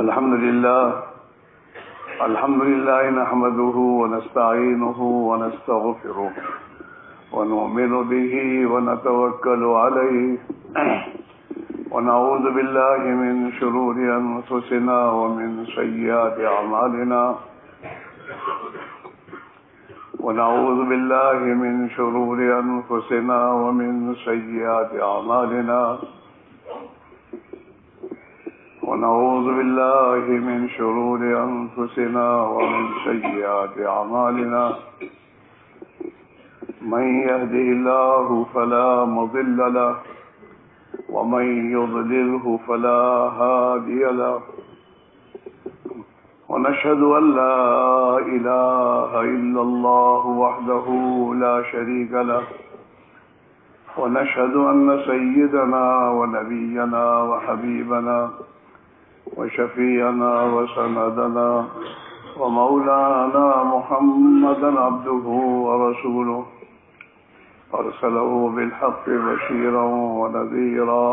الحمد لله نحمده ونستعينه ونستغفره ونؤمن به ونتوكل عليه ونعوذ بالله من شرور أنفسنا ومن سيئات أعمالنا ونعوذ بالله من شرور أنفسنا ومن سيئات أعمالنا ونعوذ بالله من شرور أنفسنا ومن سيئات أعمالنا من يهده الله فلا مضل له ومن يضلله فلا هادي له ونشهد أن لا إله إلا الله وحده لا شريك له ونشهد أن سيدنا ونبينا وحبيبنا وشفيعنا وسندنا ومولانا محمدا عبده ورسوله أرسله بالحق بشيرا ونذيرا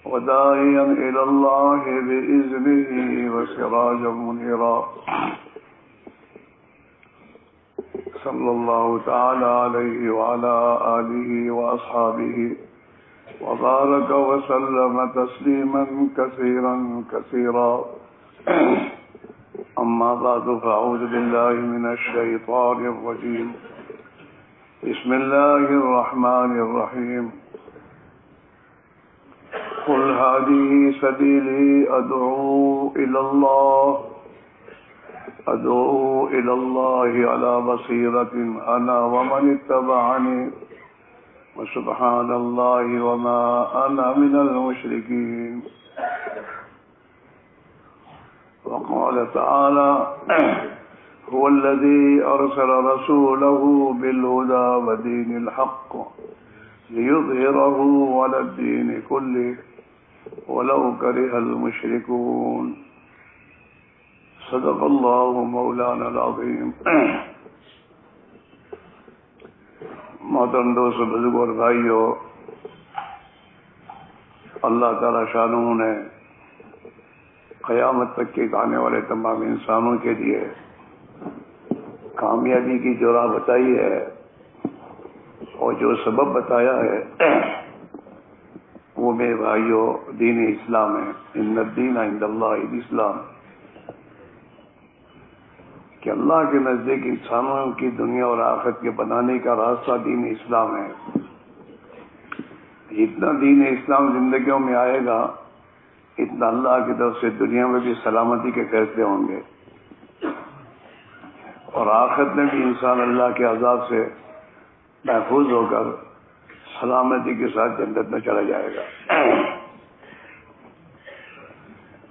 وداعيا إلى الله بإذنه وسراجا منيرا صلى الله تعالى عليه وعلى آله وأصحابه وبارك وسلم تسليما كثيرا كثيرا أما بعد فأعوذ بالله من الشيطان الرجيم بسم الله الرحمن الرحيم قل هذه سبيلي أدعو إلى الله على بصيرة أنا ومن اتبعني وسبحان الله وما أنا من المشركين وقال تعالى هو الذي أرسل رسوله بالهدى ودين الحق ليظهره على الدين كله ولو كره المشركون صدق الله مولانا العظيم. محترم دوست بزرگ اور بھائیو، اللہ تعالی شانہ نے قیامت تک کے آنے والے تمام انسانوں کے لیے کامیابی کی جو راہ بتائی ہے اور جو سبب بتایا ہے وہ میرے بھائیو دین اسلام ہے. ان الدین عند اللہ الاسلام، کہ اللہ کے نزدیک انسانوں کی دنیا اور آخرت کے بنانے کا راستہ دین اسلام ہے. جتنا دین اسلام زندگیوں میں آئے گا اتنا اللہ کی طرف سے دنیا میں بھی سلامتی کے فیصلے ہوں گے اور آخرت میں بھی انسان اللہ کے عذاب سے محفوظ ہو کر سلامتی کے ساتھ جنت میں چلا جائے گا.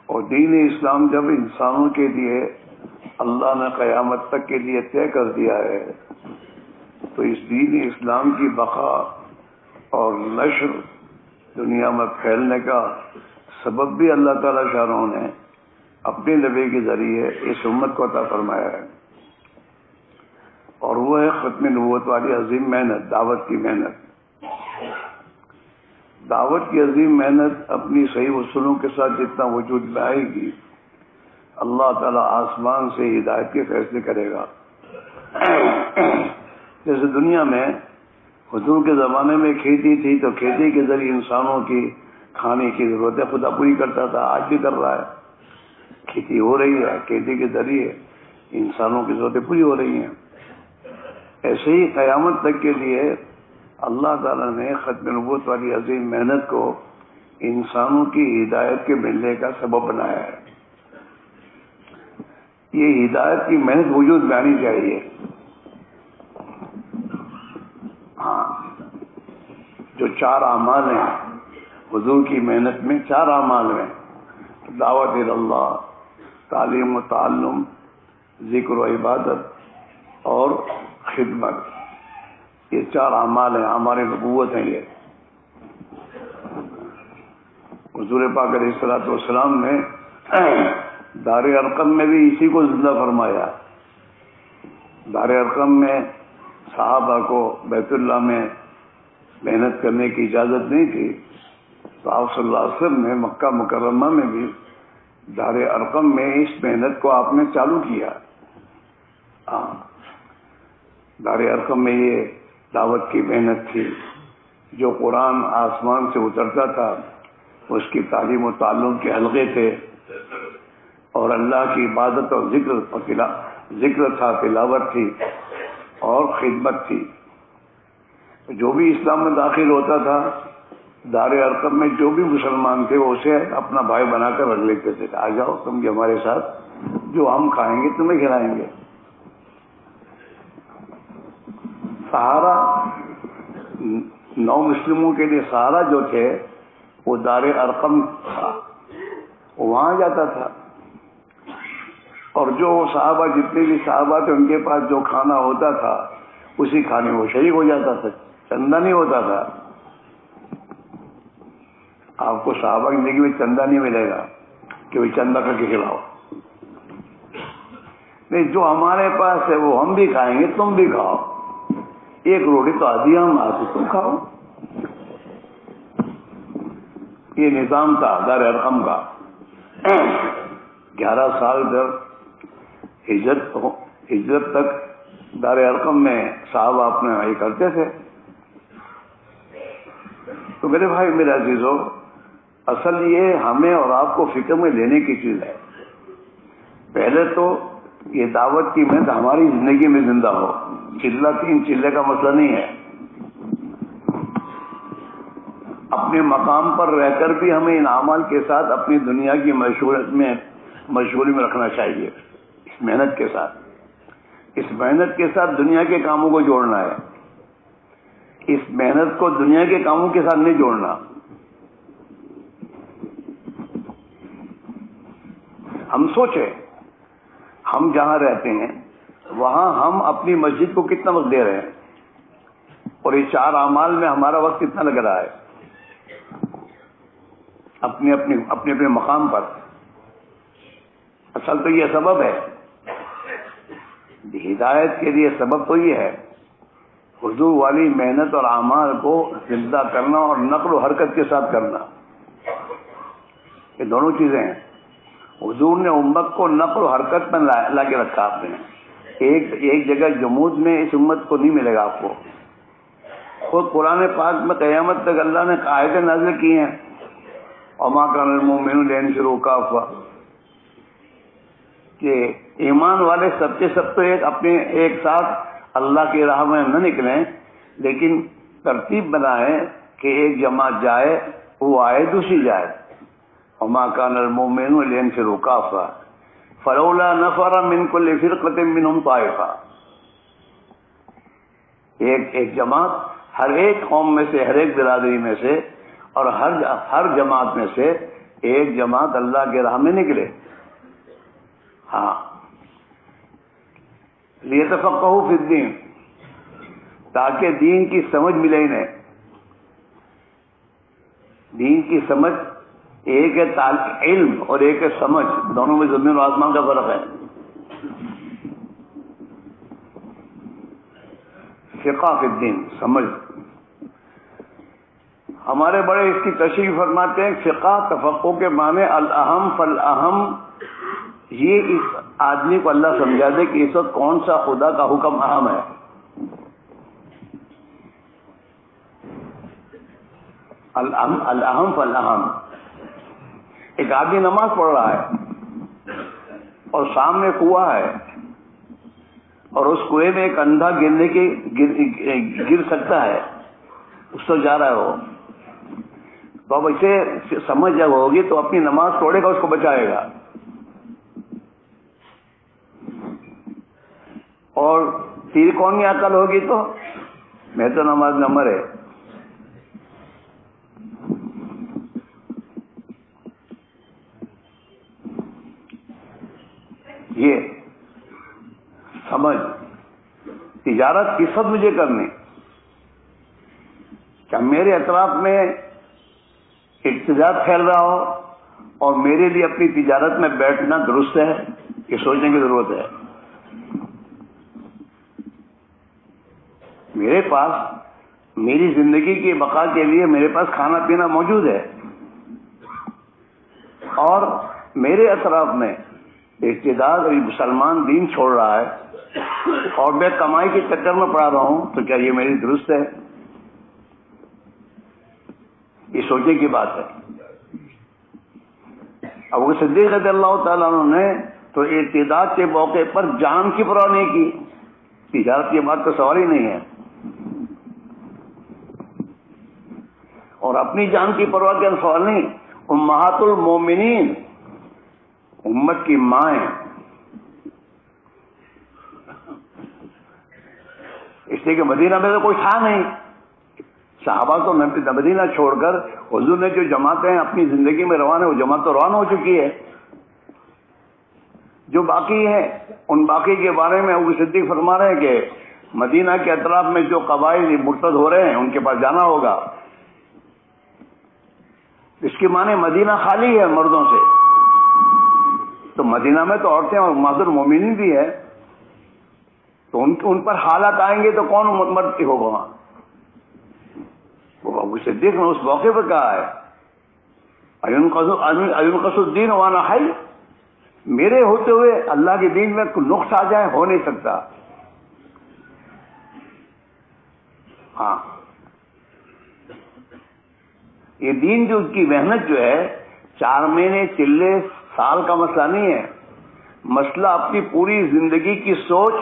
اور دین اسلام جب انسانوں کے لیے اللہ نے قیامت تک کے لیے طے کر دیا ہے تو اس دین اسلام کی بقا اور نشر دنیا میں پھیلنے کا سبب بھی اللہ تعالی شاہ نے اپنے نبی کے ذریعے اس امت کو عطا فرمایا ہے، اور وہ ہے ختم نبوت والی عظیم محنت، دعوت کی محنت. دعوت کی عظیم محنت اپنی صحیح اصولوں کے ساتھ جتنا وجود میں آئے گی اللہ تعالیٰ آسمان سے ہدایت کے فیصلے کرے گا. جیسے دنیا میں حضور کے زمانے میں کھیتی تھی تو کھیتی کے ذریعے انسانوں کی کھانے کی ضرورتیں خدا پوری کرتا تھا، آج بھی کر رہا ہے. کھیتی ہو رہی ہے، کھیتی کے ذریعے انسانوں کی ضرورتیں پوری ہو رہی ہیں. ایسے ہی قیامت تک کے لیے اللہ تعالیٰ نے ختم نبوت والی عظیم محنت کو انسانوں کی ہدایت کے ملنے کا سبب بنایا ہے. یہ ہدایت کی محنت وجود میں آنی چاہیے. ہاں، جو 4 اعمال ہیں حضور کی محنت میں، 4 اعمال ہیں: دعوت اللہ، تعلیم و تعلم، ذکر و عبادت اور خدمت. یہ 4 اعمال ہیں، ہمارے نبوت ہیں. یہ حضور پاک علیہ الصلوۃ والسلام نے دار ارقم میں بھی اسی کو زندہ فرمایا. دار ارقم میں صحابہ کو بیت اللہ میں محنت کرنے کی اجازت نہیں تھی تو آپ صلی اللہ علیہ وسلم نے مکہ مکرمہ میں بھی دار ارقم میں اس محنت کو آپ نے چالو کیا. دار ارقم میں یہ دعوت کی محنت تھی. جو قرآن آسمان سے اترتا تھا اس کی تعلیم و تعلم کے حلقے تھے، اور اللہ کی عبادت اور ذکر تھا، تلاوت تھی اور خدمت تھی. جو بھی اسلام میں داخل ہوتا تھا دار ارقم میں جو بھی مسلمان تھے وہ اسے اپنا بھائی بنا کر رکھ لیتے تھے. آ جاؤ تم بھی ہمارے ساتھ، جو ہم کھائیں گے تمہیں کھلائیں گے. سہارا 9 مسلموں کے لیے سہارا جو تھے وہ دار ارقم تھا، وہاں جاتا تھا. اور جو صحابہ جتنے بھی صحابہ تھے ان کے پاس جو کھانا ہوتا تھا اسی کھانے وہ شریک ہو جاتا تھا، چندہ نہیں ہوتا تھا. آپ کو صحابہ کی زندگی میں چندہ نہیں ملے گا کہ وہ چندہ کر کے کھلاؤ. نہیں، جو ہمارے پاس ہے وہ ہم بھی کھائیں گے، تم بھی کھاؤ. ایک روٹی تو آدھی ہم آتی تم کھاؤ. یہ نظام تھا دار ارقم کا. 11 سال در ہجرت تک دار ارقم میں صحابہ اپنے یہ کرتے تھے. تو میرے بھائی میرے عزیزو، اصل یہ ہمیں اور آپ کو فکر میں لینے کی چیز ہے. پہلے تو یہ دعوت کی محنت ہماری زندگی میں زندہ ہو. چلہ 3 چلے کا مسئلہ نہیں ہے. اپنے مقام پر رہ کر بھی ہمیں ان اعمال کے ساتھ اپنی دنیا کی مشغولی میں رکھنا چاہیے. اس محنت کے ساتھ، اس محنت کے ساتھ دنیا کے کاموں کو جوڑنا ہے. اس محنت کو دنیا کے کاموں کے ساتھ نہیں جوڑنا. ہم سوچیں، ہم جہاں رہتے ہیں وہاں ہم اپنی مسجد کو کتنا وقت دے رہے ہیں، اور یہ 4 اعمال میں ہمارا وقت کتنا لگ رہا ہے اپنے مقام پر. اصل تو یہ سبب ہے، ہدایت کے لیے سبب تو یہ ہے حضور والی محنت اور اعمال کو زندہ کرنا اور نقل و حرکت کے ساتھ کرنا. یہ دونوں چیزیں ہیں. حضور نے امت کو نقل و حرکت میں لا کے رکھا. آپ نے ایک جگہ جمود میں اس امت کو نہیں ملے گا آپ کو. خود قرآن پاک میں قیامت تک اللہ نے آیتیں نازل کی ہیں، وما کان المؤمنون لینفروا کافہ، کہ ایمان والے سب کے سب تو ایک ساتھ اللہ کی راہ میں نہ نکلیں، لیکن ترتیب بنائیں کہ ایک جماعت جائے، وہ آئے، دوسری جائے. وما کان المؤمنون لینفروا کافہ فلولا نفر من كل فرقة منهم طائفہ. ایک جماعت ہر ایک قوم میں سے، ہر ایک برادری میں سے، اور ہر جماعت میں سے ایک جماعت اللہ کے راہ میں نکلے. ہاں، لیتفقہوا فی الدین، تاکہ دین کی سمجھ ملے انہیں. دین کی سمجھ ایک ہے علم اور ایک ہے سمجھ، دونوں میں زمین و آسمان کا فرق ہے. فقہ فی الدین، سمجھ. ہمارے بڑے اس کی تشریح فرماتے ہیں فقہ تفقہ کے معنی الاہم فالاہم. یہ اس آدمی کو اللہ سمجھا دے کہ اس وقت کون سا خدا کا حکم اہم ہے. الاہم فالاہم. ایک آدمی نماز پڑھ رہا ہے اور سامنے کنواں ہے، اور اس کنویں میں ایک اندھا گر سکتا ہے، اس سے جا رہا ہے وہ. تو اب اسے سمجھ جب ہوگی تو اپنی نماز توڑے گا، اس کو بچائے گا. اور تیر کون کی عقل ہوگی تو میں تو نماز نمبر ہے. یہ سمجھ. تجارت کس وقت مجھے کرنی؟ کیا میرے اطراف میں اقتصاد پھیل رہا ہو اور میرے لیے اپنی تجارت میں بیٹھنا درست ہے؟ یہ سوچنے کی ضرورت ہے. میرے پاس میری زندگی کی بقا کے لیے میرے پاس کھانا پینا موجود ہے، اور میرے اطراف میں ارتداد مسلمان دین چھوڑ رہا ہے اور میں کمائی کے چکر میں پڑا رہا ہوں، تو کیا یہ میری درست ہے؟ یہ سوچنے کی بات ہے۔ ابو صدیق رضی اللہ تعالیٰ عنہ نے تو ارتداد کے موقع پر جان کی پرواہ نہیں کی، تجارت کی بات تو سوال ہی نہیں ہے، اور اپنی جان کی پرواہ کا سوال نہیں۔ امہات المومنین، امت کی مائیں، اس لیے کہ مدینہ میں تو کوئی تھا نہیں، صحابہ تو مدینہ چھوڑ کر حضور نے جو جماعتیں اپنی زندگی میں روانہ، وہ جماعت تو روانہ ہو چکی ہے۔ جو باقی ہے ان باقی کے بارے میں ابو صدیق فرما رہے ہیں کہ مدینہ کے اطراف میں جو قبائل مرتد ہو رہے ہیں ان کے پاس جانا ہوگا۔ اس کی معنی مدینہ خالی ہے مردوں سے، تو مدینہ میں تو عورتیں اور امہات المومنین بھی ہے، تو ان پر حالات آئیں گے تو کون مرد ہوگا وہاں؟ وہ ابو صدیق نے اس موقع پر کہا ہے اَيُنْقَصُ الدِّينُ وَأَنَا حَيٌّ، میرے ہوتے ہوئے اللہ کے دین میں کوئی نقص آ جائے، ہو نہیں سکتا۔ ہاں، یہ دین جو کی محنت جو ہے 4 مہینے چلے سال کا مسئلہ نہیں ہے، مسئلہ اپنی پوری زندگی کی سوچ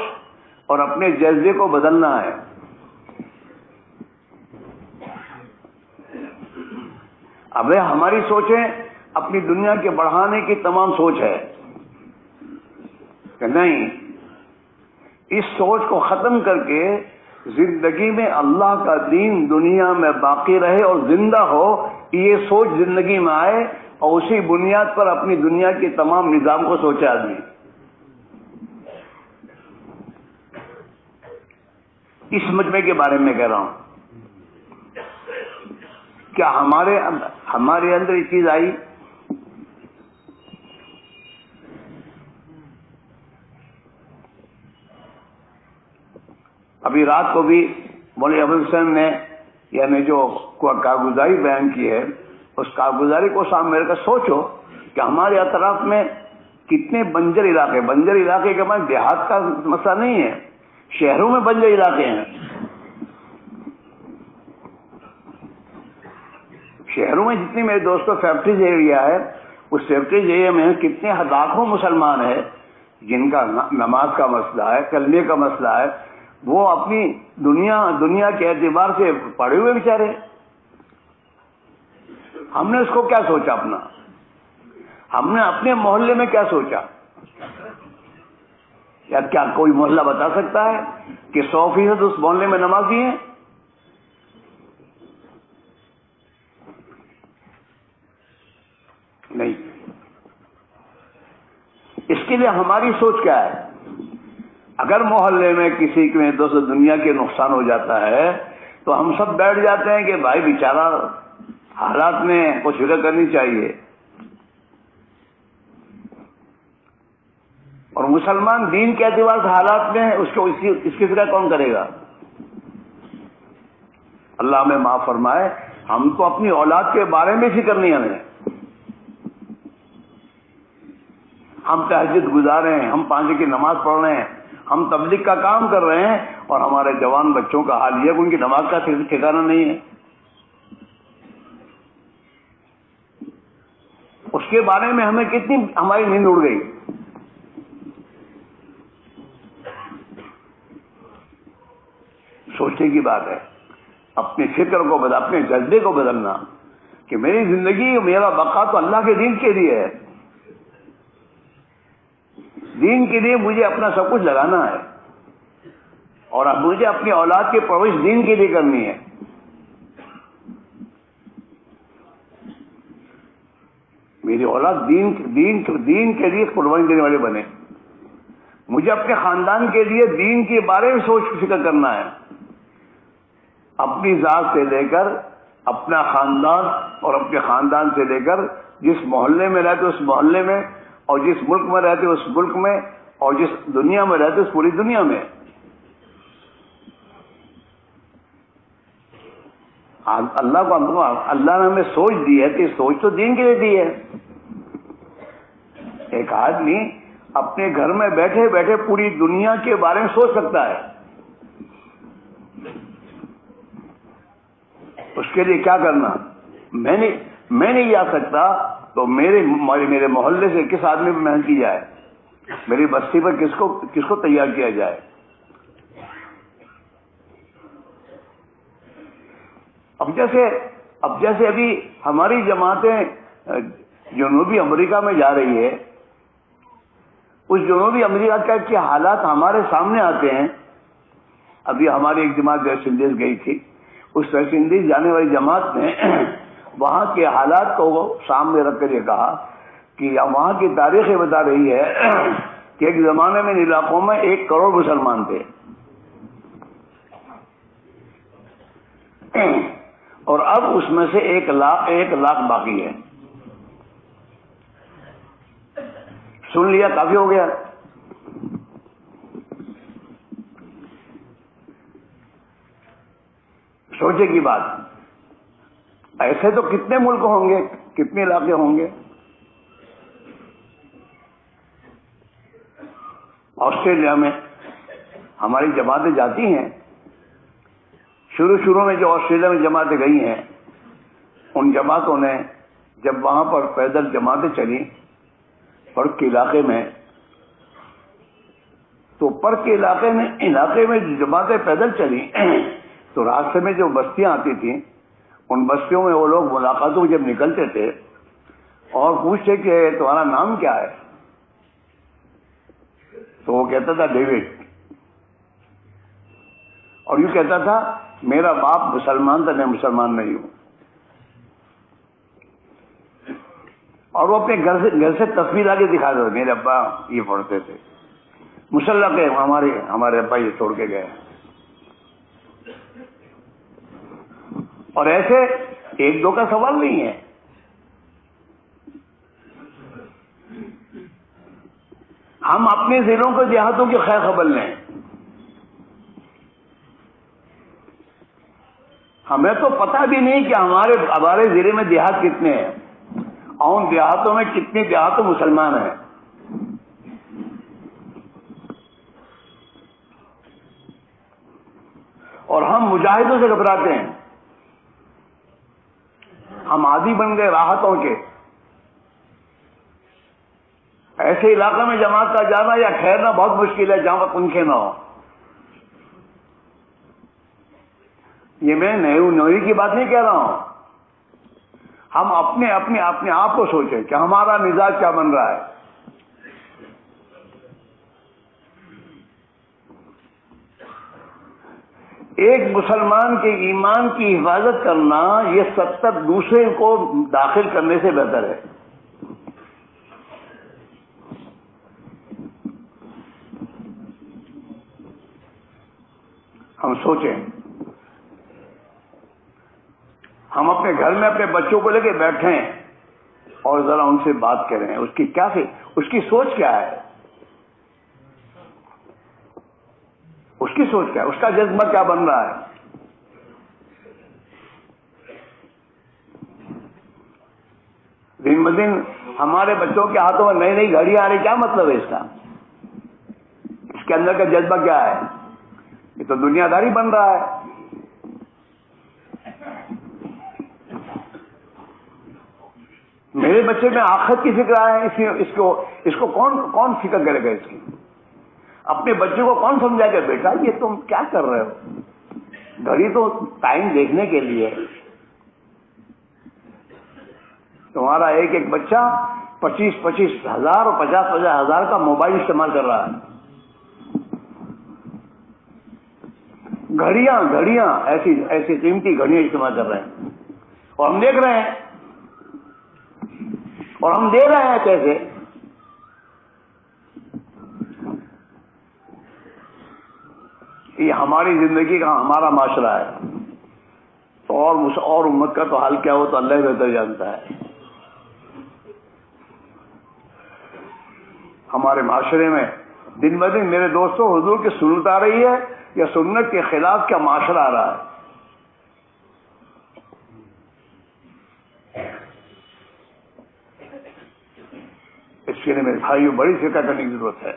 اور اپنے جذبے کو بدلنا ہے۔ اب ہماری سوچیں اپنی دنیا کے بڑھانے کی تمام سوچ ہے کہ نہیں، اس سوچ کو ختم کر کے زندگی میں اللہ کا دین دنیا میں باقی رہے اور زندہ ہو، یہ سوچ زندگی میں آئے اور اسی بنیاد پر اپنی دنیا کے تمام نظام کو سوچے آدمی۔ اس مجمع کے بارے میں کہہ رہا ہوں، کیا ہمارے اندر یہ چیز آئی؟ ابھی رات کو بھی مولوی ابو حسین نے یعنی جو کارگزاری بیان کی ہے، اس کارگزاری کو سامنے رکھ کر سوچو کہ ہمارے اطراف میں کتنے بنجر علاقے کے بعد دیہات کا مسئلہ نہیں ہے، شہروں میں بنجر علاقے ہیں، شہروں میں جتنی میرے دوستوں فیکٹریز ایریا ہے، اس فیکٹریز ایریا میں کتنے لاکھوں مسلمان ہیں جن کا نماز کا مسئلہ ہے، کلمے کا مسئلہ ہے، وہ اپنی دنیا کے اعتبار سے پڑے ہوئے بیچارے۔ ہم نے اس کو کیا سوچا اپنا؟ ہم نے اپنے محلے میں کیا سوچا؟ کیا کوئی محلہ بتا سکتا ہے کہ 100% اس محلے میں نمازی ہیں؟ نہیں۔ اس کے لیے ہماری سوچ کیا ہے؟ اگر محلے میں کسی کے دوست دنیا کے نقصان ہو جاتا ہے تو ہم سب بیٹھ جاتے ہیں کہ بھائی بیچارہ حالات میں کچھ فکر کرنی چاہیے، اور مسلمان دین کے اعتبار سے حالات میں اس کی فکر کون کرے گا؟ اللہ ہمیں معاف فرمائے، ہم تو اپنی اولاد کے بارے میں فکر نہیں ہمیں۔ ہم تہجد گزار رہے ہیں، ہم 5 کی نماز پڑھ رہے ہیں، ہم تبلیغ کا کام کر رہے ہیں، اور ہمارے جوان بچوں کا حال یہ کہ ان کی نماز کا ٹھکانہ نہیں ہے۔ اس کے بارے میں ہمیں کتنی ہماری نیند اڑ گئی۔ سوچنے کی بات ہے، اپنی فکر کو اپنے جذبے کو بدلنا کہ میری زندگی میرا بقا تو اللہ کے دین کے لیے ہے، دین کے لیے مجھے اپنا سب کچھ لگانا ہے، اور اب مجھے اپنی اولاد کی پرورش دین کے لیے کرنی ہے۔ میری اولاد دین کے لیے قربانی دینے والے بنے، مجھے اپنے خاندان کے لیے دین کے بارے میں سوچ فکر کرنا ہے، اپنی ذات سے لے کر اپنا خاندان، اور اپنے خاندان سے لے کر جس محلے میں رہتے اس محلے میں، اور جس ملک میں رہتے اس ملک میں، اور جس دنیا میں رہتے اس پوری دنیا میں۔ اللہ نے ہمیں سوچ دی ہے کہ سوچ تو دین کے لیے دی ہے، آدمی اپنے گھر میں بیٹھے بیٹھے پوری دنیا کے بارے میں سوچ سکتا ہے. اس کے لیے کیا کرنا؟ میں نہیں جا سکتا تو میرے محلے سے کس آدمی پر محنت کی جائے, میری بستی پر کس کو تیار کیا جائے. اب جیسے ابھی ہماری جماعتیں جنوبی امریکہ میں جا رہی ہے, اس جنوبی امریکہ کے حالات ہمارے سامنے آتے ہیں. ابھی ہماری ایک جماعت ویسٹ انڈیز گئی تھی, اس ویسٹ انڈیز جانے والی جماعت نے وہاں کے حالات کو سامنے رکھ کر یہ کہا کہ وہاں کی تاریخ یہ بتا رہی ہے کہ ایک زمانے میں ان علاقوں میں 1 کروڑ مسلمان تھے, اور اب اس میں سے 1 لاکھ باقی ہے. سن لیا, کافی ہو گیا. سوچے کی بات, ایسے تو کتنے ملک ہوں گے, کتنے علاقے ہوں گے. آسٹریلیا میں ہماری جماعتیں جاتی ہیں. شروع میں جو آسٹریلیا میں جماعتیں گئی ہیں, ان جماعتوں نے جب وہاں پر پیدل جماعتیں چلی پرک کے علاقے میں, تو پرک کے علاقے میں جماعتیں پیدل چلی تو راستے میں جو بستیاں آتی تھیں, ان بستیوں میں وہ لوگ ملاقاتوں جب نکلتے تھے اور پوچھتے کہ تمہارا نام کیا ہے, تو وہ کہتا تھا ڈیوڈ, اور یوں کہتا تھا میرا باپ مسلمان تھا, میں مسلمان نہیں ہوں. اور وہ اپنے گھر سے تصویر آگے دکھا دے, میرے ابا یہ پڑھتے تھے, مسلح کے ہمارے ابا یہ چھوڑ کے گئے. اور ایسے 1-2 کا سوال نہیں ہے. ہم اپنے ضلعوں کو دیہاتوں کی خیر خبر لیں. ہمیں تو پتہ بھی نہیں کہ ہمارے ضلع میں دیہات کتنے ہیں, اور ان دیہاتوں میں کتنے دیہاتوں مسلمان ہیں. اور ہم مجاہدوں سے گھبراتے ہیں. ہم عادی بن گئے راحتوں کے. ایسے علاقے میں جماعت کا جانا یا ٹھہرنا بہت مشکل ہے جہاں پر پنکھے نہ ہو. یہ میں نوئی کی بات نہیں کہہ رہا ہوں. ہم اپنے آپ کو سوچیں کہ ہمارا مزاج کیا بن رہا ہے. ایک مسلمان کے ایمان کی حفاظت کرنا یہ 70 دوسرے کو داخل کرنے سے بہتر ہے. ہم سوچیں, ہم اپنے گھر میں اپنے بچوں کو لے کے بیٹھیں اور ذرا ان سے بات کریں. اس کی سوچ کیا ہے, اس کی سوچ کیا ہے, اس کا جذبہ کیا بن رہا ہے. دن بدن ہمارے بچوں کے ہاتھوں میں نئی نئی گھڑیاں آ رہی, کیا مطلب ہے اس کا؟ اس کے اندر کا جذبہ کیا ہے؟ یہ تو دنیا داری بن رہا ہے. میرے بچے میں آخرت کی فکر ہے, اس کو کون فکر کرے گا اس کی؟ اپنے بچے کو کون سمجھائے گا بیٹا یہ تم کیا کر رہے ہو؟ گھڑی تو ٹائم دیکھنے کے لیے. تمہارا ایک بچہ 25 ہزار اور 50 ہزار کا موبائل استعمال کر رہا ہے. گھڑیاں ایسی قیمتی گھڑیاں استعمال کر رہے ہیں, اور ہم دیکھ رہے ہیں اور ہم دے رہے ہیں کیسے. یہ ہماری زندگی کا ہمارا معاشرہ ہے, تو اور امت کا تو حال کیا ہو تو اللہ ہی بہتر جانتا ہے. ہمارے معاشرے میں دن بدن میرے دوستوں حضور کی سنت آ رہی ہے یا سنت کے خلاف کیا معاشرہ آ رہا ہے. اس اس کے لیے میرے بھائیوں بڑی فکر کرنے کی ضرورت ہے.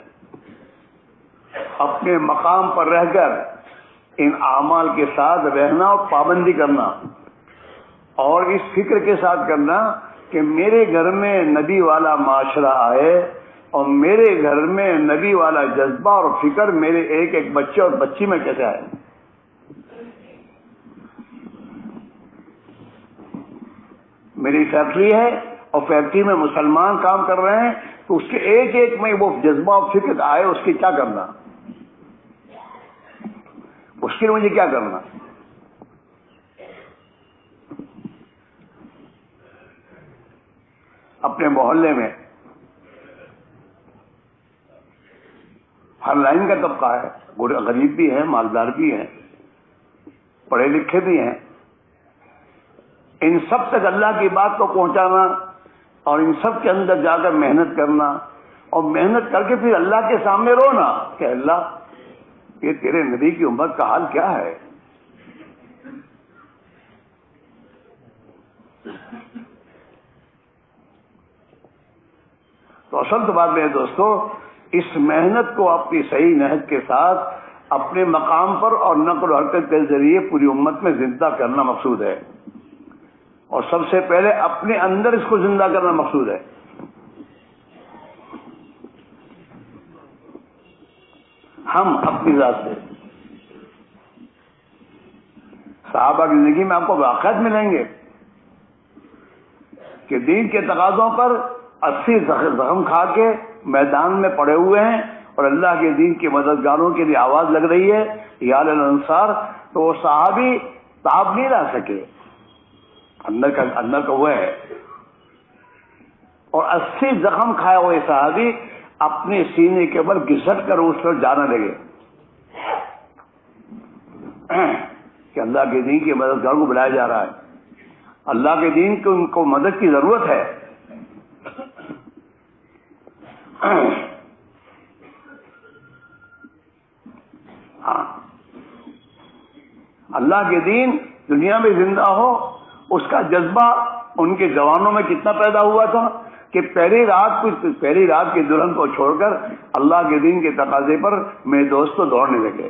اپنے مقام پر رہ کر ان اعمال کے ساتھ رہنا اور پابندی کرنا، اور اس فکر کے ساتھ کرنا کہ میرے گھر میں نبی والا معاشرہ آئے اور میرے گھر میں نبی والا جذبہ اور فکر میرے ایک ایک بچے اور بچی میں کیسے آئے. میری فیکٹری ہے اور فیکٹری میں مسلمان کام کر رہے ہیں تو اس کے ایک ایک میں وہ جذبہ اور فکر آئے، اس کی کیا کرنا، اس کے لیے مجھے کیا کرنا. اپنے محلے میں ہر لائن کا طبقہ ہے، غریب بھی ہیں، مالدار بھی ہیں، پڑھے لکھے بھی ہیں. ان سب تک اللہ کی بات کو پہنچانا اور ان سب کے اندر جا کر محنت کرنا، اور محنت کر کے پھر اللہ کے سامنے رونا کہ اللہ یہ تیرے نبی کی امت کا حال کیا ہے. تو اصل تو بات میں دوستو، اس محنت کو اپنی صحیح نہج کے ساتھ اپنے مقام پر اور نقل و حرکت کے ذریعے پوری امت میں زندہ کرنا مقصود ہے، اور سب سے پہلے اپنے اندر اس کو زندہ کرنا مقصود ہے. ہم اپنی ذات سے صحابہ کی زندگی میں آپ کو واقعات ملیں گے کہ دین کے تقاضوں پر 80 زخم کھا کے میدان میں پڑے ہوئے ہیں اور اللہ کے دین کے مددگاروں کے لیے آواز لگ رہی ہے یا الانصار، تو وہ صحابی تاب نہیں لا سکے، اندر کا وہ ہے، اور 80 زخم کھائے ہوئے صحابی اپنے سینے کے اوپر گھسٹ کر اس پر جانے لگے کہ اللہ کے دین کے مددگار کو بلایا جا رہا ہے، اللہ کے دین کو ان کو مدد کی ضرورت ہے. ہاں، اللہ کے دین دنیا میں زندہ ہو، اس کا جذبہ ان کے جوانوں میں کتنا پیدا ہوا تھا کہ پہلی رات کی دلہن کو چھوڑ کر اللہ کے دین کے تقاضے پر میرے دوست دوڑنے لگے.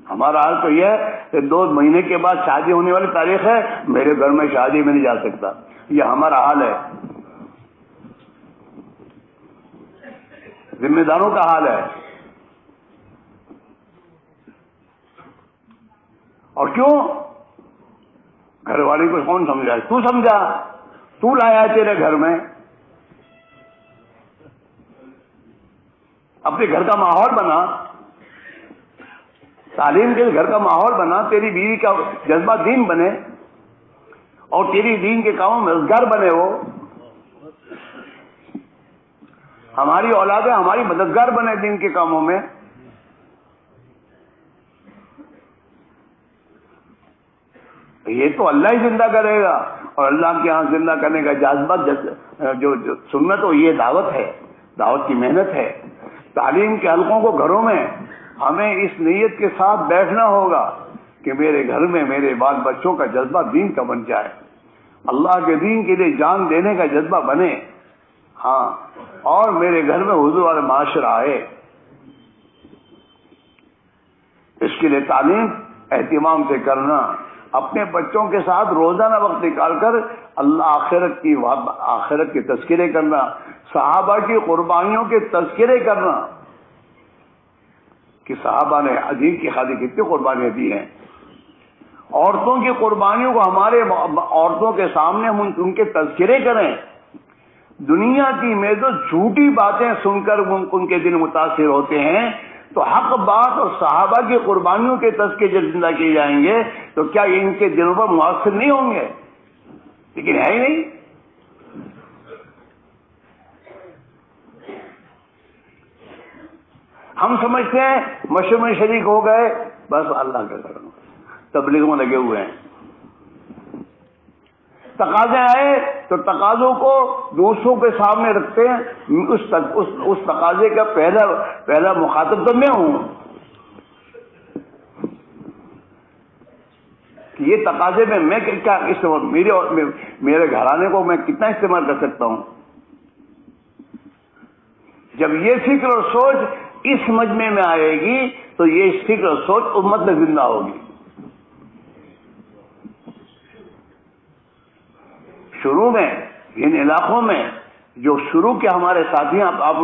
ہمارا حال تو یہ ہے کہ 2 مہینے کے بعد شادی ہونے والی تاریخ ہے، میرے گھر میں شادی میں نہیں جا سکتا. یہ ہمارا حال ہے، ذمہ داروں کا حال ہے. اور کیوں؟ گھر والے کو کون سمجھا؟ تو سمجھا، تو لایا تیرے گھر میں. اپنے گھر کا ماحول بنا، تعلیم کے گھر کا ماحول بنا، تیری بیوی کا جذبہ دین بنے اور تیری دین کے کاموں میں مددگار بنے. وہ ہماری اولادیں ہماری مددگار بنے دین کے کاموں میں. یہ تو اللہ ہی زندہ کرے گا، اور اللہ کے ہاں زندہ کرنے کا جذبہ جو سنت ہو، یہ دعوت ہے، دعوت کی محنت ہے. تعلیم کے حلقوں کو گھروں میں ہمیں اس نیت کے ساتھ بیٹھنا ہوگا کہ میرے گھر میں میرے بال بچوں کا جذبہ دین کا بن جائے، اللہ کے دین کے لیے جان دینے کا جذبہ بنے. ہاں، اور میرے گھر میں حضور والا معاشرہ آئے. اس کے لیے تعلیم اہتمام سے کرنا، اپنے بچوں کے ساتھ روزانہ وقت نکال کر اللہ آخرت کے تذکرے کرنا، صحابہ کی قربانیوں کے تذکرے کرنا کہ صحابہ نے دین کی خاطر کتنی قربانیاں دی ہیں. عورتوں کی قربانیوں کو ہمارے عورتوں کے سامنے ہم ان کے تذکرے کریں. دنیا کی میں تو جھوٹی باتیں سن کر ان کے دل متاثر ہوتے ہیں، تو حق بات اور صحابہ کی قربانیوں کے تذکرے جب زندہ کیے جائیں گے تو کیا یہ ان کے دلوں پر مؤثر نہیں ہوں گے؟ لیکن ہے ہی نہیں. ہم سمجھتے ہیں مشورے میں شریک ہو گئے، بس اللہ کا کرم، تبلیغ میں لگے ہوئے ہیں. تقاضے آئے تو تقاضوں کو دوسروں کے سامنے رکھتے ہیں. اس تقاضے کا پہلا مخاطب تو میں ہوں یہ تقاضے میں کیا استعمال، میرے گھرانے کو میں کتنا استعمال کر سکتا ہوں؟ جب یہ فکر اور سوچ اس مجمع میں آئے گی تو یہ فکر اور سوچ امت میں زندہ ہوگی. شروع میں ان علاقوں میں جو شروع کے ہمارے ساتھی ہیں، آپ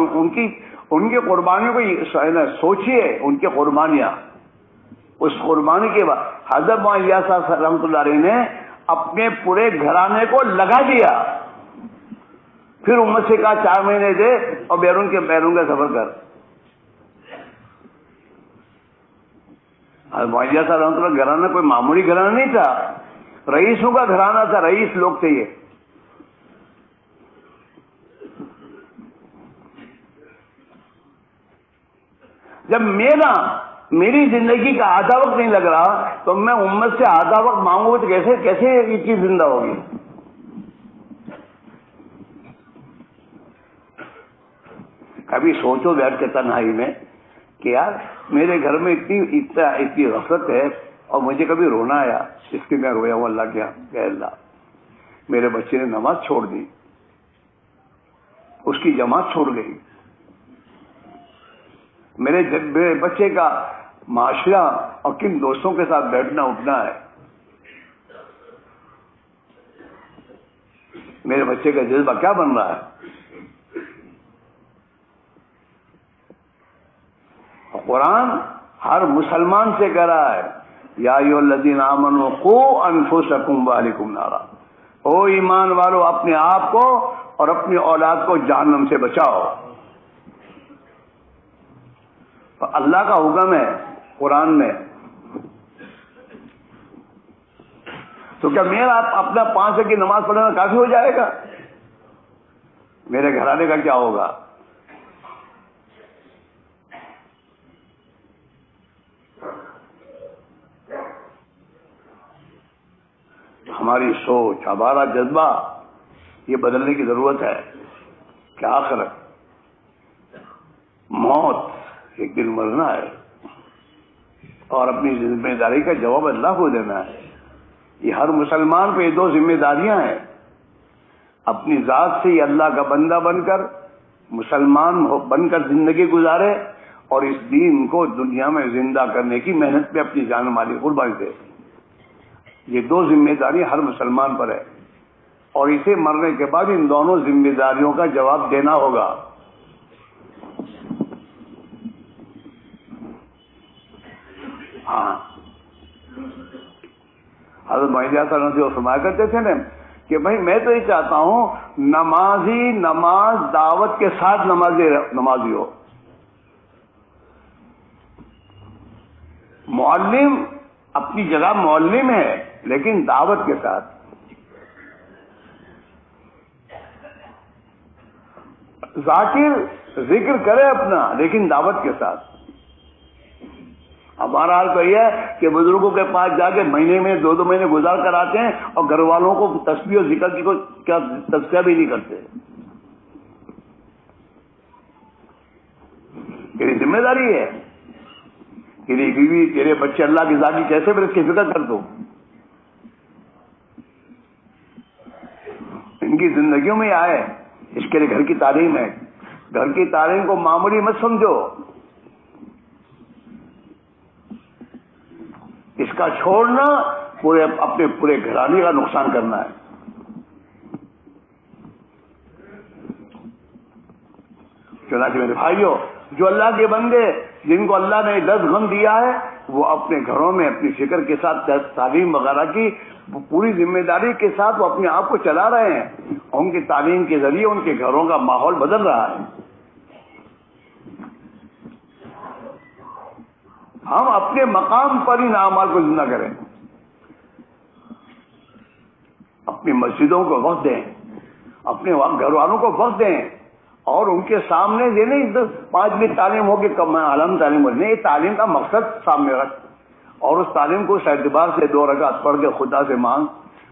ان کی قربانیوں کو سوچئے، ان کی قربانیاں. اس قربانی کے بعد حضرت معاویہ صاحب رحمۃ اللہ علیہ نے اپنے پورے گھرانے کو لگا دیا، پھر امت سے کہا 4 مہینے دے اور بیرون کا سفر کر. حضرت معاویہ صاحب رحمۃ اللہ گھرانہ کوئی معمولی گھرانہ نہیں تھا، رئیسوں کا گھرانہ تھا، رئیس لوگ تھے یہ. جب میری زندگی کا آدھا وقت نہیں لگ رہا تو میں امت سے آدھا وقت مانگوں تو کیسے یہ چیز زندہ ہوگی؟ کبھی سوچو بیٹھ کے تنہائی میں کہ یار میرے گھر میں اتنی غفلت ہے اور مجھے کبھی رونا آیا اس کے میں رویا ہوں اللہ کیا کہ اللہ میرے بچے نے نماز چھوڑ دی، اس کی جماعت چھوڑ گئی، میرے بچے کا معاشرہ اور کن دوستوں کے ساتھ بیٹھنا اٹھنا ہے، میرے بچے کا جذبہ کیا بن رہا ہے. قرآن ہر مسلمان سے کہہ رہا ہے یا ایھا الذین آمنوا قوا انفسکم واہلکم نارا، او ایمان والو اپنے آپ کو اور اپنی اولاد کو جہنم سے بچاؤ. اللہ کا حکم ہے قرآن میں. تو کیا میرا اپنا 5 وقت کی نماز پڑھنا کافی ہو جائے گا؟ میرے گھرانے کا کیا ہوگا؟ ہماری سوچ، ہمارا جذبہ یہ بدلنے کی ضرورت ہے کہ آخر موت ایک دن مرنا ہے اور اپنی ذمہ داری کا جواب اللہ کو دینا ہے. یہ ہر مسلمان پہ 2 ذمہ داریاں ہیں، اپنی ذات سے یہ اللہ کا بندہ بن کر مسلمان بن کر زندگی گزارے اور اس دین کو دنیا میں زندہ کرنے کی محنت میں اپنی جان مالی قربانی دے. یہ 2 ذمہ داری ہر مسلمان پر ہے اور اسے مرنے کے بعد ان دونوں ذمہ داریوں کا جواب دینا ہوگا. ہاں حضرت معاویہ صاحب جو فرمایا کرتے تھے نا کہ بھائی میں تو یہ چاہتا ہوں نمازی نماز دعوت کے ساتھ نمازی ہو، معلم اپنی جگہ معلم ہے لیکن دعوت کے ساتھ. ذاکر ذکر کرے اپنا لیکن دعوت کے ساتھ. ہمارا حال تو یہ ہے کہ بزرگوں کے پاس جا کے مہینے میں 2 مہینے گزار کر آتے ہیں اور گھر والوں کو تسبیح اور ذکر کی کیا تذکرہ بھی نہیں کرتے. تیری ذمہ داری ہے، تیری بیوی تیرے بچے اللہ کی ذات کی کیسے بھی اس کی فکر کر دو. ان کی زندگیوں میں آئے، اس کے لیے گھر کی تعلیم ہے. گھر کی تعلیم کو معمولی مت سمجھو، اس کا چھوڑنا اپنے پورے گھرانے کا نقصان کرنا ہے. چنانچہ میرے بھائیوں، جو اللہ کے بندے جن کو اللہ نے 10 غم دیا ہے وہ اپنے گھروں میں اپنی فکر کے ساتھ تعلیم وغیرہ کی پوری ذمہ داری کے ساتھ وہ اپنے آپ کو چلا رہے ہیں. ان کی تعلیم کے ذریعے ان کے گھروں کا ماحول بدل رہا ہے. ہم اپنے مقام پر ان اعمال کو زندہ کریں، اپنی مسجدوں کو وقت دیں، اپنے گھر والوں کو وقت دیں اور ان کے سامنے یہ نہیں 5 منٹ تعلیم ہوگی کم عالم تعلیم ہو نہیں، یہ تعلیم کا مقصد سامنے رکھ اور اس تعلیم کو اس اعتبار سے 2 رکعت پڑھ کے خدا سے مانگ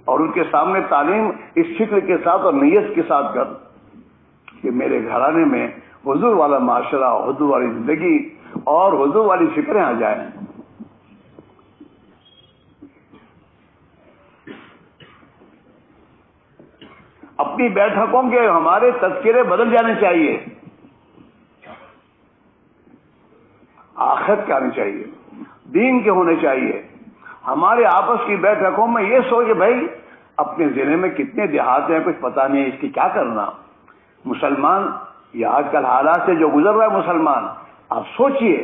اور ان کے سامنے تعلیم اس فکر کے ساتھ اور نیت کے ساتھ کر کہ میرے گھرانے میں حضور والا معاشرہ، حضور والی زندگی اور حضور والی فکریں آ جائیں. اپنی بیٹھکوں کے ہمارے تذکرے بدل جانے چاہیے، آخرت کے آنے چاہیے، دین کے ہونے چاہیے۔ ہمارے آپس کی بیٹھکوں میں یہ سوچ کہ بھائی اپنے ضلع میں کتنے دیہات ہیں، کچھ پتہ نہیں اس کی کیا کرنا۔ مسلمان یہ آج کل حالات سے جو گزر رہا ہے مسلمان، آپ سوچئے،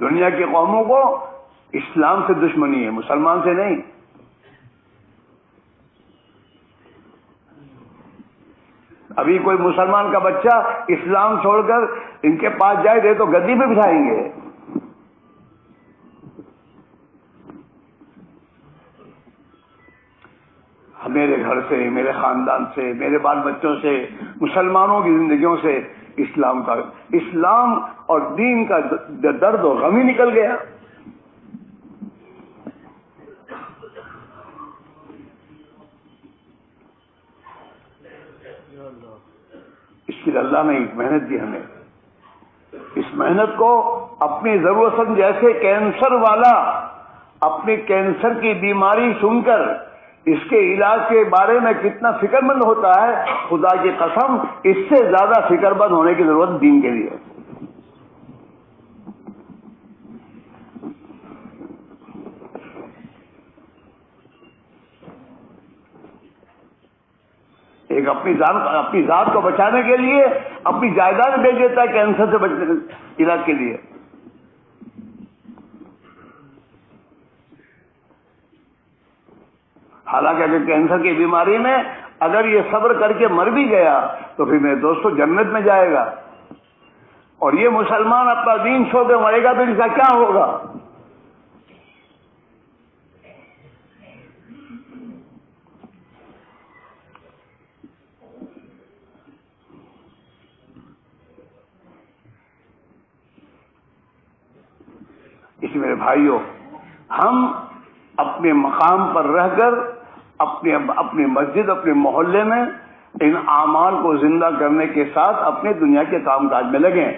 دنیا کی قوموں کو اسلام سے دشمنی ہے، مسلمان سے نہیں۔ ابھی کوئی مسلمان کا بچہ اسلام چھوڑ کر ان کے پاس جائے دے تو گدی پہ بٹھائیں گے۔ میرے گھر سے، میرے خاندان سے، میرے بال بچوں سے، مسلمانوں کی زندگیوں سے اسلام اور دین کا درد و غم ہی نکل گیا۔ اس کے لیے اللہ نے ایک محنت دی ہمیں، اس محنت کو اپنی ضرورت سمجھ، جیسے کینسر والا اپنی کینسر کی بیماری سن کر اس کے علاج کے بارے میں کتنا فکر مند ہوتا ہے، خدا کی قسم اس سے زیادہ فکر مند ہونے کی ضرورت دین کے لیے۔ ایک اپنی ذات کو بچانے کے لیے اپنی جائیداد بیچ دیتا ہے کینسر سے بچنے علاج کے لیے۔ حالانکہ اگر کینسر کی بیماری میں اگر یہ صبر کر کے مر بھی گیا تو پھر میرے دوستو جنت میں جائے گا، اور یہ مسلمان اپنا دین چھوڑ کے مرے گا تو اس کا کیا ہوگا؟ اس میرے بھائیوں، ہم اپنے مقام پر رہ کر اپنی مسجد، اپنے محلے میں ان اعمال کو زندہ کرنے کے ساتھ اپنے دنیا کے کام کاج میں لگیں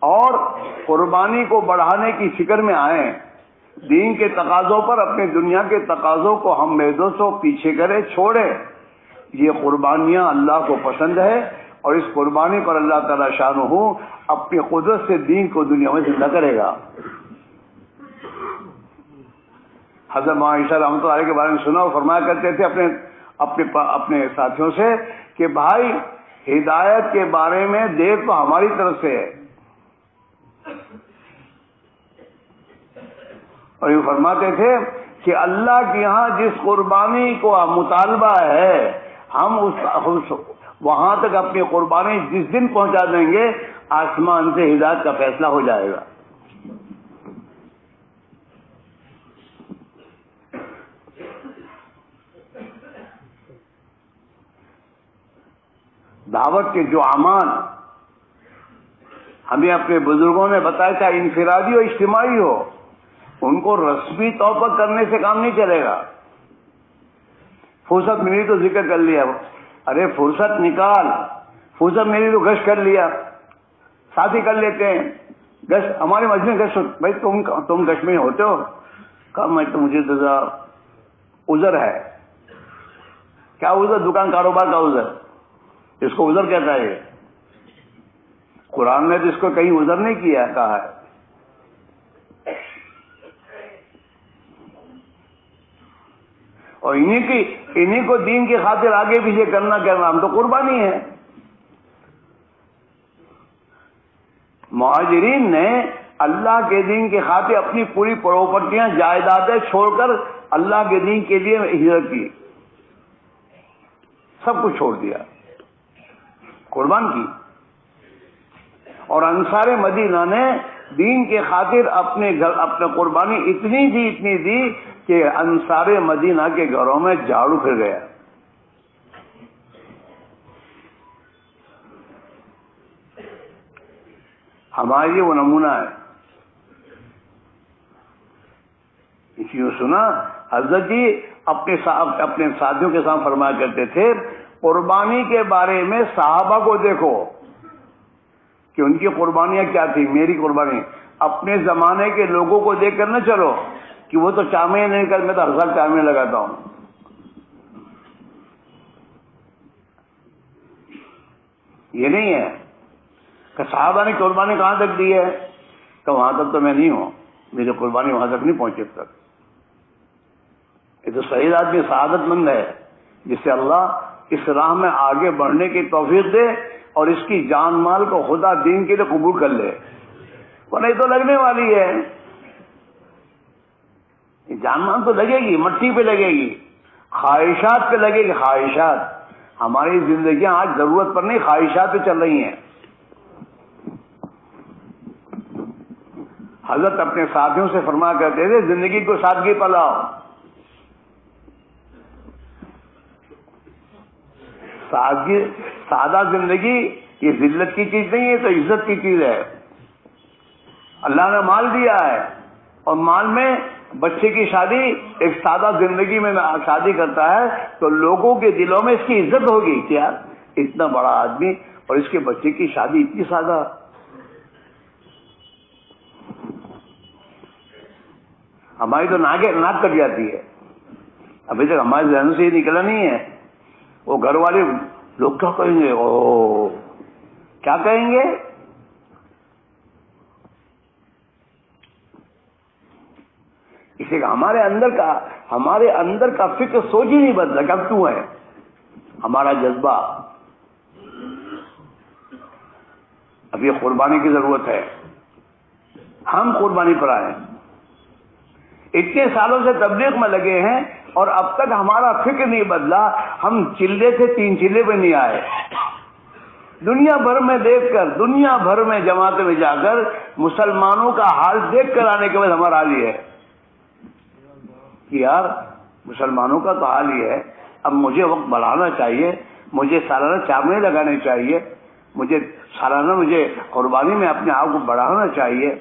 اور قربانی کو بڑھانے کی فکر میں آئیں۔ دین کے تقاضوں پر اپنے دنیا کے تقاضوں کو ہم میرے دوستوں پیچھے کریں، چھوڑیں۔ یہ قربانیاں اللہ کو پسند ہے، اور اس قربانی پر اللہ تعالی شانہ اپنی قدرت سے دین کو دنیا میں زندہ کرے گا۔ حضرت عائشہ رحمۃ اللہ علیہ کے بارے میں سنا اور فرمایا کرتے تھے اپنے ساتھیوں سے کہ بھائی ہدایت کے بارے میں دیر تو ہماری طرف سے ہے، اور یہ فرماتے تھے کہ اللہ کے یہاں جس قربانی کو مطالبہ ہے ہم وہاں تک اپنی قربانی جس دن پہنچا دیں گے آسمان سے ہدایت کا فیصلہ ہو جائے گا۔ دعوت کے جو اعمال ہمیں اپنے بزرگوں نے بتایا، چاہے انفرادی ہو اجتماعی ہو، ان کو رسمی طور پر کرنے سے کام نہیں چلے گا۔ فرصت ملی تو ذکر کر لیا، ارے فرصت نکال، فرصت ملی تو گشت کر لیا، ساتھی کر لیتے ہیں گشت، ہمارے مسجد میں گشت، بھائی تم گشت میں ہوتے ہو؟ کہا میں تو مجھے عذر ہے۔ کیا عذر؟ دکان کاروبار کا عذر، اس کو عذر کہتا ہے۔ قرآن نے تو اس کو کہیں عذر نہیں کیا، کہا ہے اور انہی کو دین کی خاطر آگے پیچھے کرنا ہم تو قربانی ہے۔ مہاجرین نے اللہ کے دین کی خاطر اپنی پوری پراپرٹیاں، جائیدادیں چھوڑ کر اللہ کے دین کے لیے ہجرت کی، سب کچھ چھوڑ دیا، قربان کی۔ اور انصار مدینہ نے دین کے خاطر اپنے قربانی اتنی دی کہ انصار مدینہ کے گھروں میں جھاڑو پھر گیا۔ ہمارے لیے وہ نمونہ ہے۔ اسی کو سنا حضرت جی اپنے ساتھیوں کے ساتھ فرمایا کرتے تھے، قربانی کے بارے میں صحابہ کو دیکھو کہ ان کی قربانیاں کیا تھی، میری قربانی۔ اپنے زمانے کے لوگوں کو دیکھ کر نہ چلو کہ وہ تو 4 مہینے نہیں کر، میں تو ہر سال 4 مہینے لگاتا ہوں. یہ نہیں ہے کہ صحابہ نے قربانی کہاں تک دی ہے، کہ وہاں تک تو میں نہیں ہوں، میری قربانی وہاں تک نہیں پہنچے تک. یہ تو شہید آدمی سعادت مند ہے جس سے اللہ اس راہ میں آگے بڑھنے کی توفیق دے اور اس کی جان مال کو خدا دین کے لیے قبول کر لے. وہ نہیں تو لگنے والی ہے، جان مال تو لگے گی، مٹی پہ لگے گی، خواہشات پہ لگے گی. خواہشات، ہماری زندگیاں آج ضرورت پر نہیں خواہشات پہ چل رہی ہیں. حضرت اپنے ساتھیوں سے فرمایا کرتے تھے زندگی کو سادگی پلاؤ. سادہ زندگی یہ ذلت کی چیز نہیں ہے، تو عزت کی چیز ہے. اللہ نے مال دیا ہے اور مال میں بچے کی شادی ایک سادہ زندگی میں شادی کرتا ہے تو لوگوں کے دلوں میں اس کی عزت ہوگی کہ یار اتنا بڑا آدمی اور اس کے بچے کی شادی اتنی سادہ. ہماری تو ناک کٹ جاتی ہے. ابھی تک ہمارے ذہن سے یہ نکلا نہیں ہے. وہ گھر والے لوگ کیا کہیں گے، او کیا کہیں گے. اسے ہمارے اندر کا فکر سوچ ہی نہیں بدلا کہ اب کیوں ہے. ہمارا جذبہ، اب یہ قربانی کی ضرورت ہے. ہم قربانی پر آئے، اتنے سالوں سے تبلیغ میں لگے ہیں اور اب تک ہمارا فکر نہیں بدلا. ہم چلے سے 3 چلے پہ نہیں آئے. دنیا بھر میں دیکھ کر، دنیا بھر میں جماعت میں جا کر مسلمانوں کا حال دیکھ کر آنے کے بعد ہمارا حال یہ ہے کہ یار مسلمانوں کا تو حال یہ ہے. اب مجھے وقت بڑھانا چاہیے، مجھے سالانہ 4 مہینے لگانے چاہیے، مجھے سالانہ قربانی میں اپنے آپ کو بڑھانا چاہیے.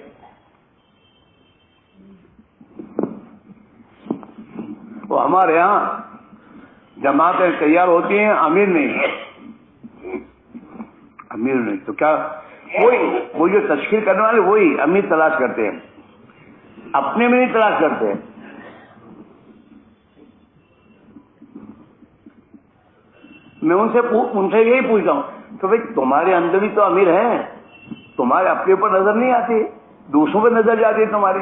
وہ ہمارے ہاں جماعتیں تیار ہوتی ہیں، امیر نہیں تو کیا وہ جو تشکیل کرنے والے وہی امیر تلاش کرتے ہیں، اپنے میں نہیں تلاش کرتے. میں ان سے یہی پوچھتا ہوں کہ بھائی تمہارے اندر بھی تو امیر ہے، تمہارے اپنے اوپر نظر نہیں آتی، دوسروں پہ نظر جاتی ہے تمہاری.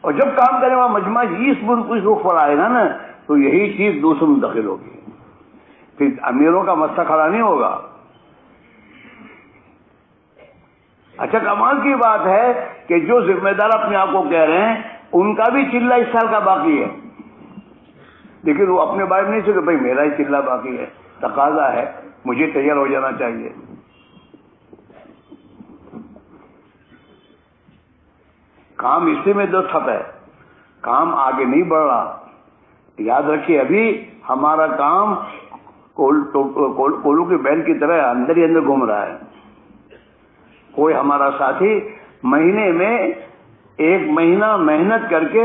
اور جب کام کرنے والا مجمع اس رخ پر آئے گا نا تو یہی چیز دوسروں میں داخل ہوگی، پھر امیروں کا مسئلہ کھڑا نہیں ہوگا. اچھا کمال کی بات ہے کہ جو ذمہ دار اپنے آپ کو کہہ رہے ہیں ان کا بھی چلہ اس سال کا باقی ہے، لیکن وہ اپنے بارے میں نہیں سکتے بھائی میرا ہی چلہ باقی ہے، تقاضا ہے، مجھے تیار ہو جانا چاہیے. کام اسی میں تو ٹھپ ہے، کام آگے نہیں بڑھ رہا. یاد رکھیے ابھی ہمارا کام کولو کی بیل کی طرح اندر ہی اندر گھوم رہا ہے. کوئی ہمارا ساتھی مہینے میں 1 مہینہ محنت کر کے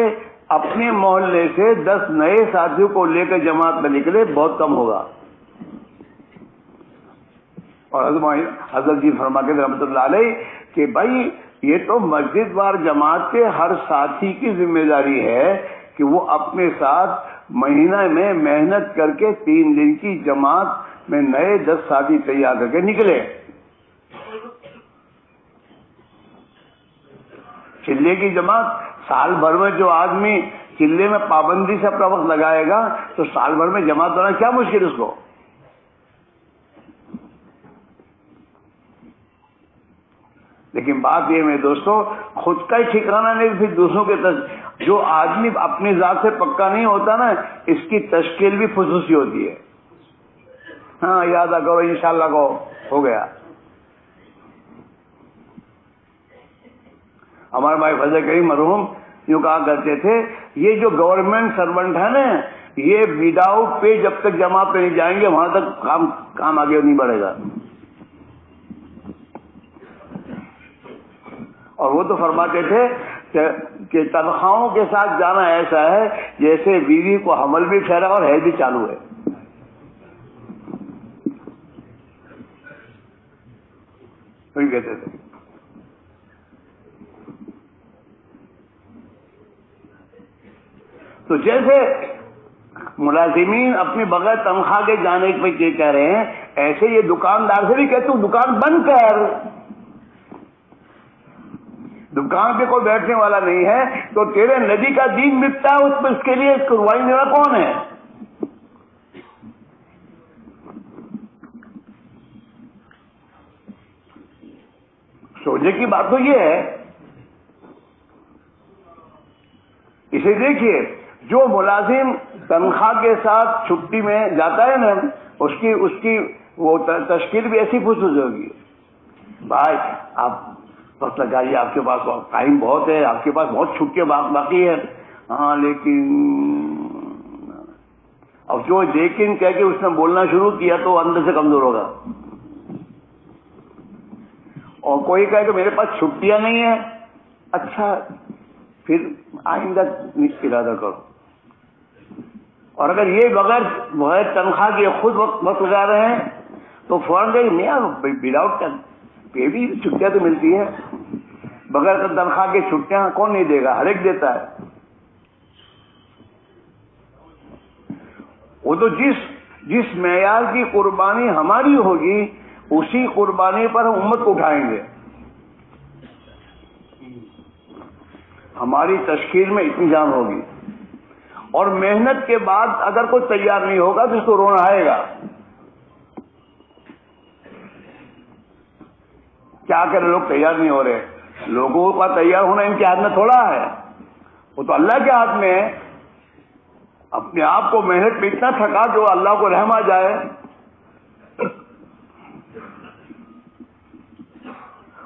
اپنے محلے سے 10 نئے ساتھیوں کو لے کر جماعت میں نکلے، بہت کم ہوگا. اور حضرت جی فرما کے رحمۃ اللہ علیہ کہ بھائی یہ تو مسجد وار جماعت کے ہر ساتھی کی ذمہ داری ہے کہ وہ اپنے ساتھ مہینہ میں محنت کر کے 3 دن کی جماعت میں نئے 10 ساتھی تیار کر کے نکلے. چلے کی جماعت، سال بھر میں جو آدمی چلے میں پابندی سے اپنا وقت لگائے گا تو سال بھر میں جماعت ہونا کیا مشکل اس کو. لیکن بات یہ میں دوستو خود کا ہی ٹھکانا نہیں، پھر دوسروں کے جو آدمی اپنی ذات سے پکا نہیں ہوتا نا اس کی تشکیل بھی خصوصی ہوتی ہے. ہاں یاد کرو انشاءاللہ کو ہو گیا. ہمارے بھائی فضل کریم مرحوم یوں کہا کرتے تھے یہ جو گورنمنٹ سرونٹ ہے نا یہ وداؤٹ پے جب تک جماعت پہ نہیں جائیں گے وہاں تک کام آگے نہیں بڑھے گا. اور وہ تو فرماتے تھے کہ تنخواہوں کے ساتھ جانا ایسا ہے جیسے بیوی کو حمل بھی ٹھہرا اور حیض بھی چالو ہے. وہی کہتے تھے. تو جیسے ملازمین اپنے بغیر تنخواہ کے جانے پہ یہ کہہ رہے ہیں، ایسے یہ دکاندار سے بھی کہتے ہوں دکان بند کر، دکان پہ کوئی بیٹھنے والا نہیں ہے تو تیرے نبی کا دین مٹتا ہے، اس پہ اس کے لیے قربانی دینا کون ہے؟ سوچنے کی بات تو یہ ہے. اسے دیکھیے، جو ملازم تنخواہ کے ساتھ چھٹی میں جاتا ہے نا، اس کی وہ تشکیل بھی ایسی فسوس ہوگی. بھائی آپ وقت لگائیے، آپ کے پاس ٹائم بہت ہے، آپ کے پاس بہت چھٹیاں باقی ہے. ہاں لیکن اب جو لیکن کہہ کے اس نے بولنا شروع کیا تو اندر سے کمزور ہوگا. اور کوئی کہے کہ میرے پاس چھٹیاں نہیں ہیں، اچھا پھر آئندہ ارادہ کرو. اور اگر یہ بغیر تنخواہ کے خود وقت لگا رہے ہیں تو فوراً کہ نہیں وداؤٹ پے بھی چھٹیاں تو ملتی ہے، بغیر تنخواہ کے چھٹیاں کون نہیں دے گا؟ ہر ایک دیتا ہے. وہ تو جس معیار کی قربانی ہماری ہوگی اسی قربانی پر ہم امت کو اٹھائیں گے. ہماری تشکیل میں اتنی جان ہوگی، اور محنت کے بعد اگر کوئی تیار نہیں ہوگا تو اس کو رونا آئے گا. کیا کریں، لوگ تیار نہیں ہو رہے. لوگوں کا تیار ہونا ان کے ہاتھ میں تھوڑا ہے، وہ تو اللہ کے ہاتھ میں ہے. اپنے آپ کو محنت میں اتنا تھکا جو اللہ کو رحم آ جائے.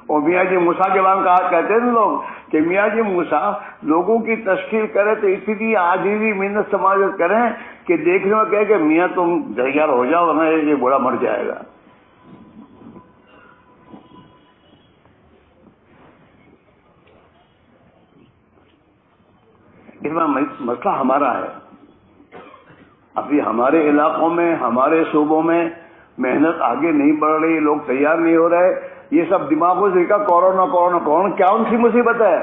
اور میاں جی موسیٰ کے بعد کہا کہتے ہیں لوگ کہ میاں جی موسیٰ لوگوں کی تشکیل کرے تو اسی لیے عاجزی محنت سماجت کریں کہ دیکھنے میں کہے کہ میاں تم تیار ہو جاؤ ورنہ یہ بوڑھا مر جائے گا. اس میں مسئلہ ہمارا ہے. ابھی ہمارے علاقوں میں، ہمارے صوبوں میں محنت آگے نہیں بڑھ رہی، لوگ تیار نہیں ہو رہے. یہ سب دماغوں سے کہا کورونا کیا ان سی مصیبت ہے؟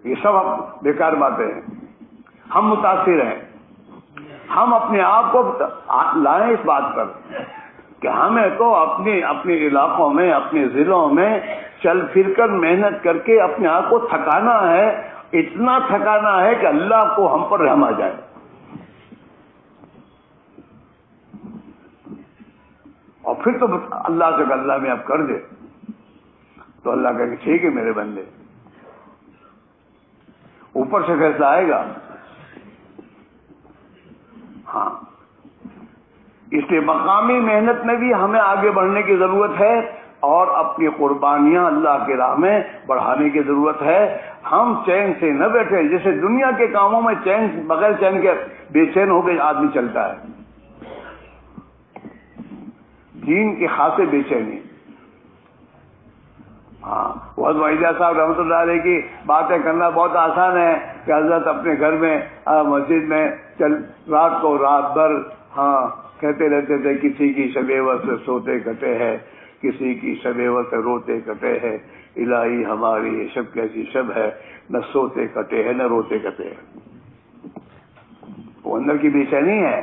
یہ سب بیکار باتیں ہیں. ہم متاثر ہیں. ہم اپنے آپ کو لائیں اس بات پر کہ ہمیں تو اپنے علاقوں میں، اپنے ضلعوں میں چل پھر کر محنت کر کے اپنے آپ کو تھکانا ہے. اتنا تھکانا ہے کہ اللہ کو ہم پر رحم آ جائے. اور پھر تو اللہ سے اللہ میں اب کر دے تو اللہ کہے کہ ٹھیک ہے میرے بندے. اوپر سے فیصلہ آئے گا. ہاں، اس لیے مقامی محنت میں بھی ہمیں آگے بڑھنے کی ضرورت ہے اور اپنی قربانیاں اللہ کی راہ میں بڑھانے کی ضرورت ہے. ہم چین سے نہ بیٹھے. جیسے دنیا کے کاموں میں بغیر چین کے بے چین ہو کے آدمی چلتا ہے، دین کی خاصے بے چینی. ہاں، بہت وحیدہ صاحب رحمۃ اللہ علیہ کی باتیں کرنا بہت آسان ہے کہ حضرت اپنے گھر میں مسجد میں رات بھر کہتے رہتے تھے کسی کی شب سے سوتے کٹے ہیں، کسی کی شب سے روتے کٹے ہیں. الہی ہماری یہ شب کیسی شب ہے، نہ سوتے کٹے ہیں نہ روتے کٹے ہیں. وہ اندر کی بے چینی ہے.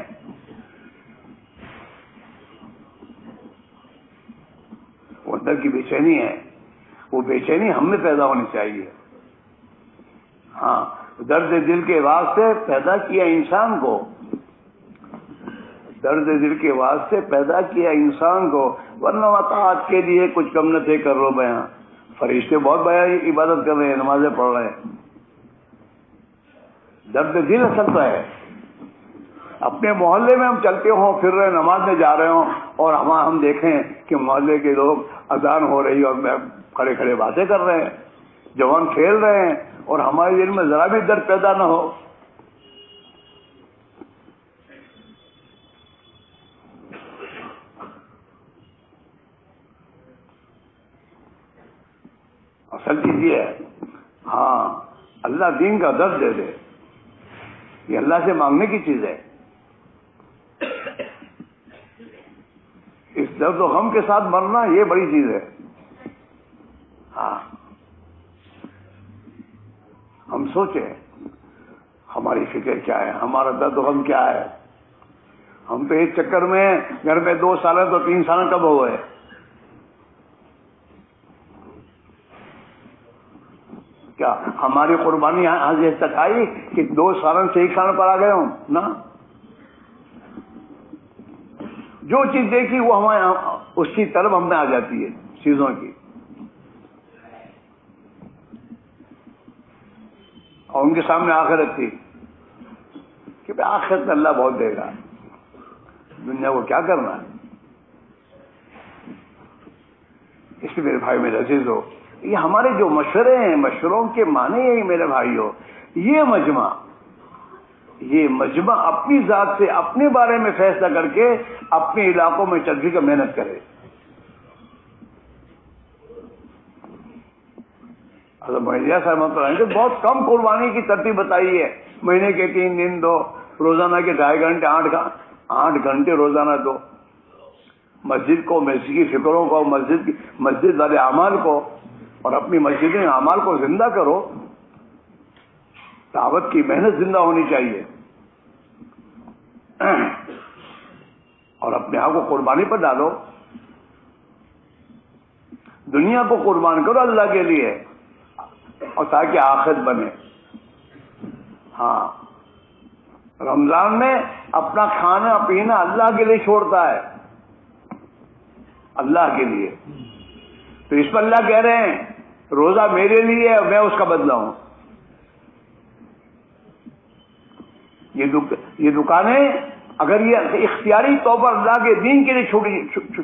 وہ اندر کی بے چینی ہے. وہ بے چینی ہم میں پیدا ہونی چاہیے. ہاں، درد دل کے واسطے پیدا کیا انسان کو، درد دل کے واسطے پیدا کیا انسان کو، ورنہ مطاعت کے لیے کچھ کم نہ تھے کر رو بیاں. فرشتے بہت بیاں عبادت کر رہے ہیں، نمازیں پڑھ رہے ہیں. درد دل اصل ہے. اپنے محلے میں ہم چلتے ہوں، پھر رہے، نماز میں جا رہے ہوں اور ہم دیکھیں کہ محلے کے لوگ اذان ہو رہی اور کھڑے کھڑے باتیں کر رہے ہیں، جوان کھیل رہے ہیں، اور ہمارے دل میں ذرا بھی درد پیدا نہ ہو. اصل چیز یہ ہے. ہاں، اللہ دین کا درد دے دے، یہ اللہ سے مانگنے کی چیز ہے. اس درد و غم کے ساتھ مرنا یہ بڑی چیز ہے. ہاں ہم سوچیں ہماری فکر کیا ہے، ہمارا درد و غم کیا ہے. ہم تو ایک چکر میں گھر میں 2 سال تو 3 سال کب ہوئے. کیا ہماری قربانی حاضر تک آئی کہ 2 سال سے 1 سال پر آ گئے ہوں؟ نا، جو چیز دیکھی وہ ہمیں اس کی طرف ہم میں آ جاتی ہے چیزوں کی. اور ان کے سامنے آخرت تھی کہ آخرت میں اللہ بہت دے گا، دنیا کو کیا کرنا ہے. اس لیے میرے بھائی میرے عزیز ہو، یہ ہمارے جو مشورے ہیں، مشوروں کے معنی یہی میرے بھائی ہو، یہ مجمع اپنی ذات سے اپنے بارے میں فیصلہ کر کے اپنے علاقوں میں چل کر محنت کرے. حضرت معیدیہ صاحب نے بہت کم قربانی کی ترتیب بتائی ہے. مہینے کے 3 دن دو، روزانہ کے 2.5 گھنٹے 8 گھنٹے روزانہ دو. مسجد کو، مسجد کی فکروں کو، مسجد والے اعمال کو اور اپنی مسجد اعمال کو زندہ کرو. دعوت کی محنت زندہ ہونی چاہیے اور اپنے آپ کو قربانی پر ڈالو. دنیا کو قربان کرو اللہ کے لیے اور تاکہ آخرت بنے. ہاں، رمضان میں اپنا کھانا پینا اللہ کے لیے چھوڑتا ہے، اللہ کے لیے. تو اس پر اللہ کہہ رہے ہیں روزہ میرے لیے ہے، میں اس کا بدلہ ہوں. یہ دکانیں اگر یہ اختیاری طور پر اللہ کے دین کے لیے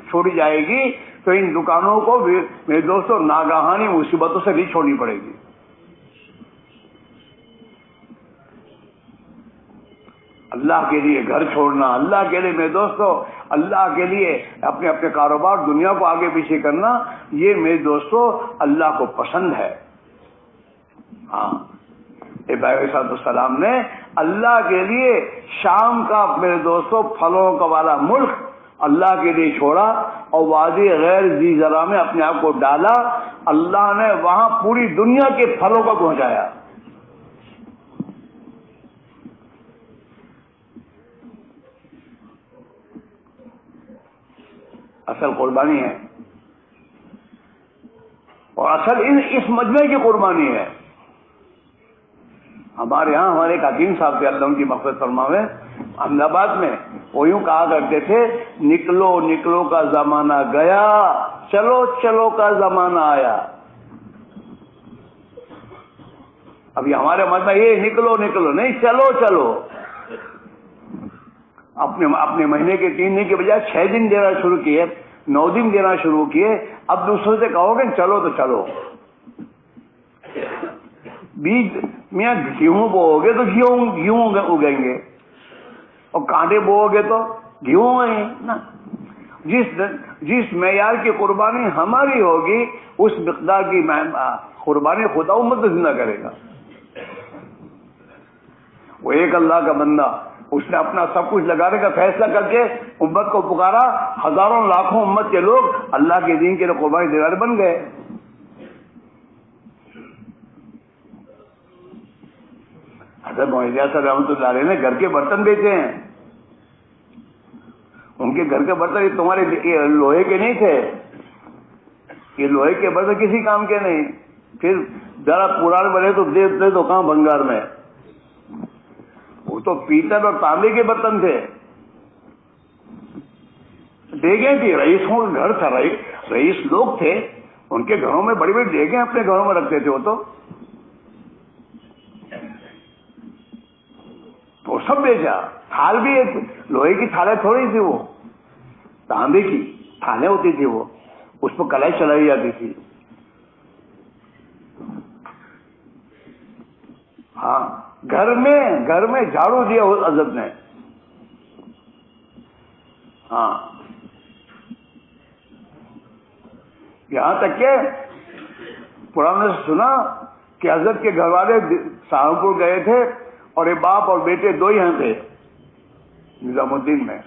چھوڑی جائے گی تو ان دکانوں کو میرے دوستوں ناگہانی مصیبتوں سے نہیں چھوڑنی پڑے گی. اللہ کے لیے گھر چھوڑنا، اللہ کے لیے میرے دوستوں، اللہ کے لیے اپنے کاروبار دنیا کو آگے پیچھے کرنا، یہ میرے دوستوں اللہ کو پسند ہے. ہاں، ابراہیم علیہ السلام نے اللہ کے لیے شام کا میرے دوستوں پھلوں کا والا ملک اللہ کے لیے چھوڑا اور وادی غیر ذی زرع میں اپنے آپ کو ڈالا. اللہ نے وہاں پوری دنیا کے پھلوں کو پہنچایا. اصل قربانی ہے اور اصل اس مجمع کی قربانی ہے. ہمارے ہاں ہمارے ایک حکیم صاحب تھے، اللہ ان کی مغفرت فرماوے، احمد آباد میں، وہ یوں کہا کرتے تھے نکلو نکلو کا زمانہ گیا، چلو چلو کا زمانہ آیا. ابھی ہمارے مطلب یہ نکلو نکلو نہیں، چلو چلو. اپنے مہینے کے 3 دن کے بجائے 6 دن دینا شروع کیے، 9 دن دینا شروع کیے. اب دوسروں سے کہو گے چلو تو چلو. بیج میاں گیہوں بو گے تو گیہوں اگیں گے اور کانٹے بو گے تو گیہوں آئیں نا. جس معیار کی قربانی ہماری ہوگی اس مقدار کی قربانی خدا امت کو زندہ کرے گا. وہ ایک اللہ کا بندہ، اس نے اپنا سب کچھ لگانے کا فیصلہ کر کے امت کو پکارا. ہزاروں لاکھوں امت کے لوگ اللہ کے دین کے لیے قربانی دینے والے بن گئے. حضرت معیدیہ صاحب رحمۃ اللہ علیہ نے گھر کے برتن بیچے ہیں. ان کے گھر کے برتن یہ تمہارے لوہے کے نہیں تھے، یہ لوہے کے برتن کسی کام کے نہیں. پھر ذرا پرانے بنے تو دے تو کہاں بنگار میں، وہ تو پیتل اور تانبے کے برتن تھے. دیگیں تھی، رئیسوں کا گھر تھا، رئیس لوگ تھے، ان کے گھروں میں بڑی بڑی دیگیں اپنے گھروں میں رکھتے تھے. وہ تو سب بیچا. تھال بھی ایک لوہے کی تھالیں تھوڑی تھی، وہ تانبے کی تھالیں ہوتی تھی، وہ اس پر کڑھائی چلائی جاتی تھی. ہاں، گھر میں جھاڑو دیا حضرت نے. ہاں، یہاں تک کہ پرانے سے سنا کہ حضرت کے گھر والے سہارنپور گئے تھے اور یہ باپ اور بیٹے 2 ہی تھے نظام الدین میں،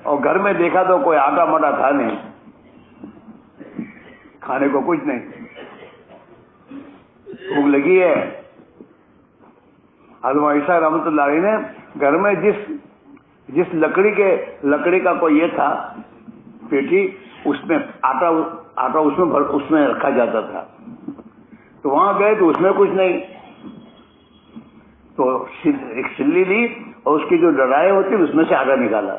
اور گھر میں دیکھا تو کوئی آٹا مٹا تھا نہیں، کھانے کو کچھ نہیں. بھوک لگی ہے. حضرت عائشہ رحمۃ اللہ علیہ نے گھر میں جس لکڑی کا کوئی یہ تھا پیٹی، اس میں آٹا اس میں رکھا جاتا تھا. تو وہاں گئے تو اس میں کچھ نہیں، تو ایک سلی لی اور اس کی جو ڈرائے ہوتی اس میں سے آٹا نکالا.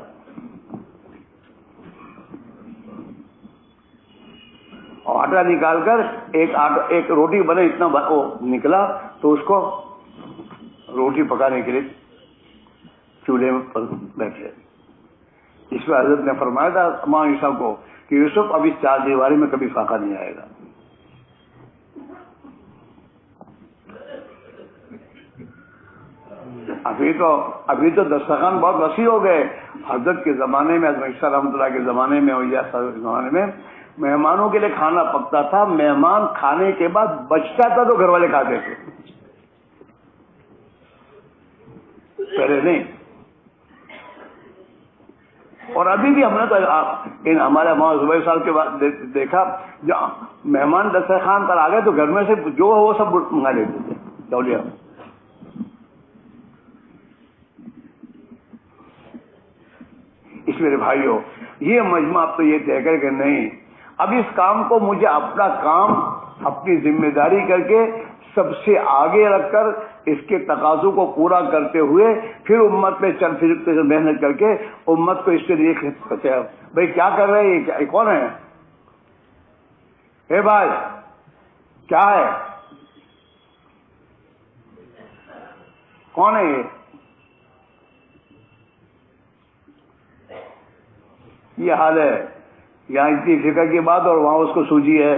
اور آٹا نکال کر ایک روٹی بنے اتنا نکلا، تو اس کو روٹی پکانے کے لیے چولہے پر بیٹھے. اس میں حضرت نے فرمایا تھا ماں عائشہ کو کہ یوسف اب اس چار دیواری میں کبھی فاقہ نہیں آئے گا. ابھی تو دسترخوان بہت وسیع ہو گئے. حضرت کے زمانے میں، حضرت عائشہ رحمۃ اللہ کے زمانے میں اور یا کے زمانے میں مہمانوں کے لیے کھانا پکتا تھا. مہمان کھانے کے بعد بچتا تھا تو گھر والے کھاتے تھے، پہلے نہیں. اور ابھی بھی ہم نے تو ہمارے ماں زبیر صاحب کے بعد دیکھا، جو مہمان دسترخوان پر آ گئے تو گھر میں سے جو وہ سب منگا لیتے تھے تولیہ. اس میرے بھائیوں، یہ مجمع اب تو یہ طے کر کہ نہیں، اب اس کام کو مجھے اپنا کام، اپنی ذمہ داری کر کے سب سے آگے رکھ کر اس کے تقاضوں کو پورا کرتے ہوئے پھر امت میں چل پھر سے محنت کر کے امت کو اس کے لیے بھائی کیا کر رہے ہیں، یہ کون ہے، اے بھائی کیا ہے، کون ہے یہ حال ہے. یہاں اتنی فکر کی بات اور وہاں اس کو سوجی ہے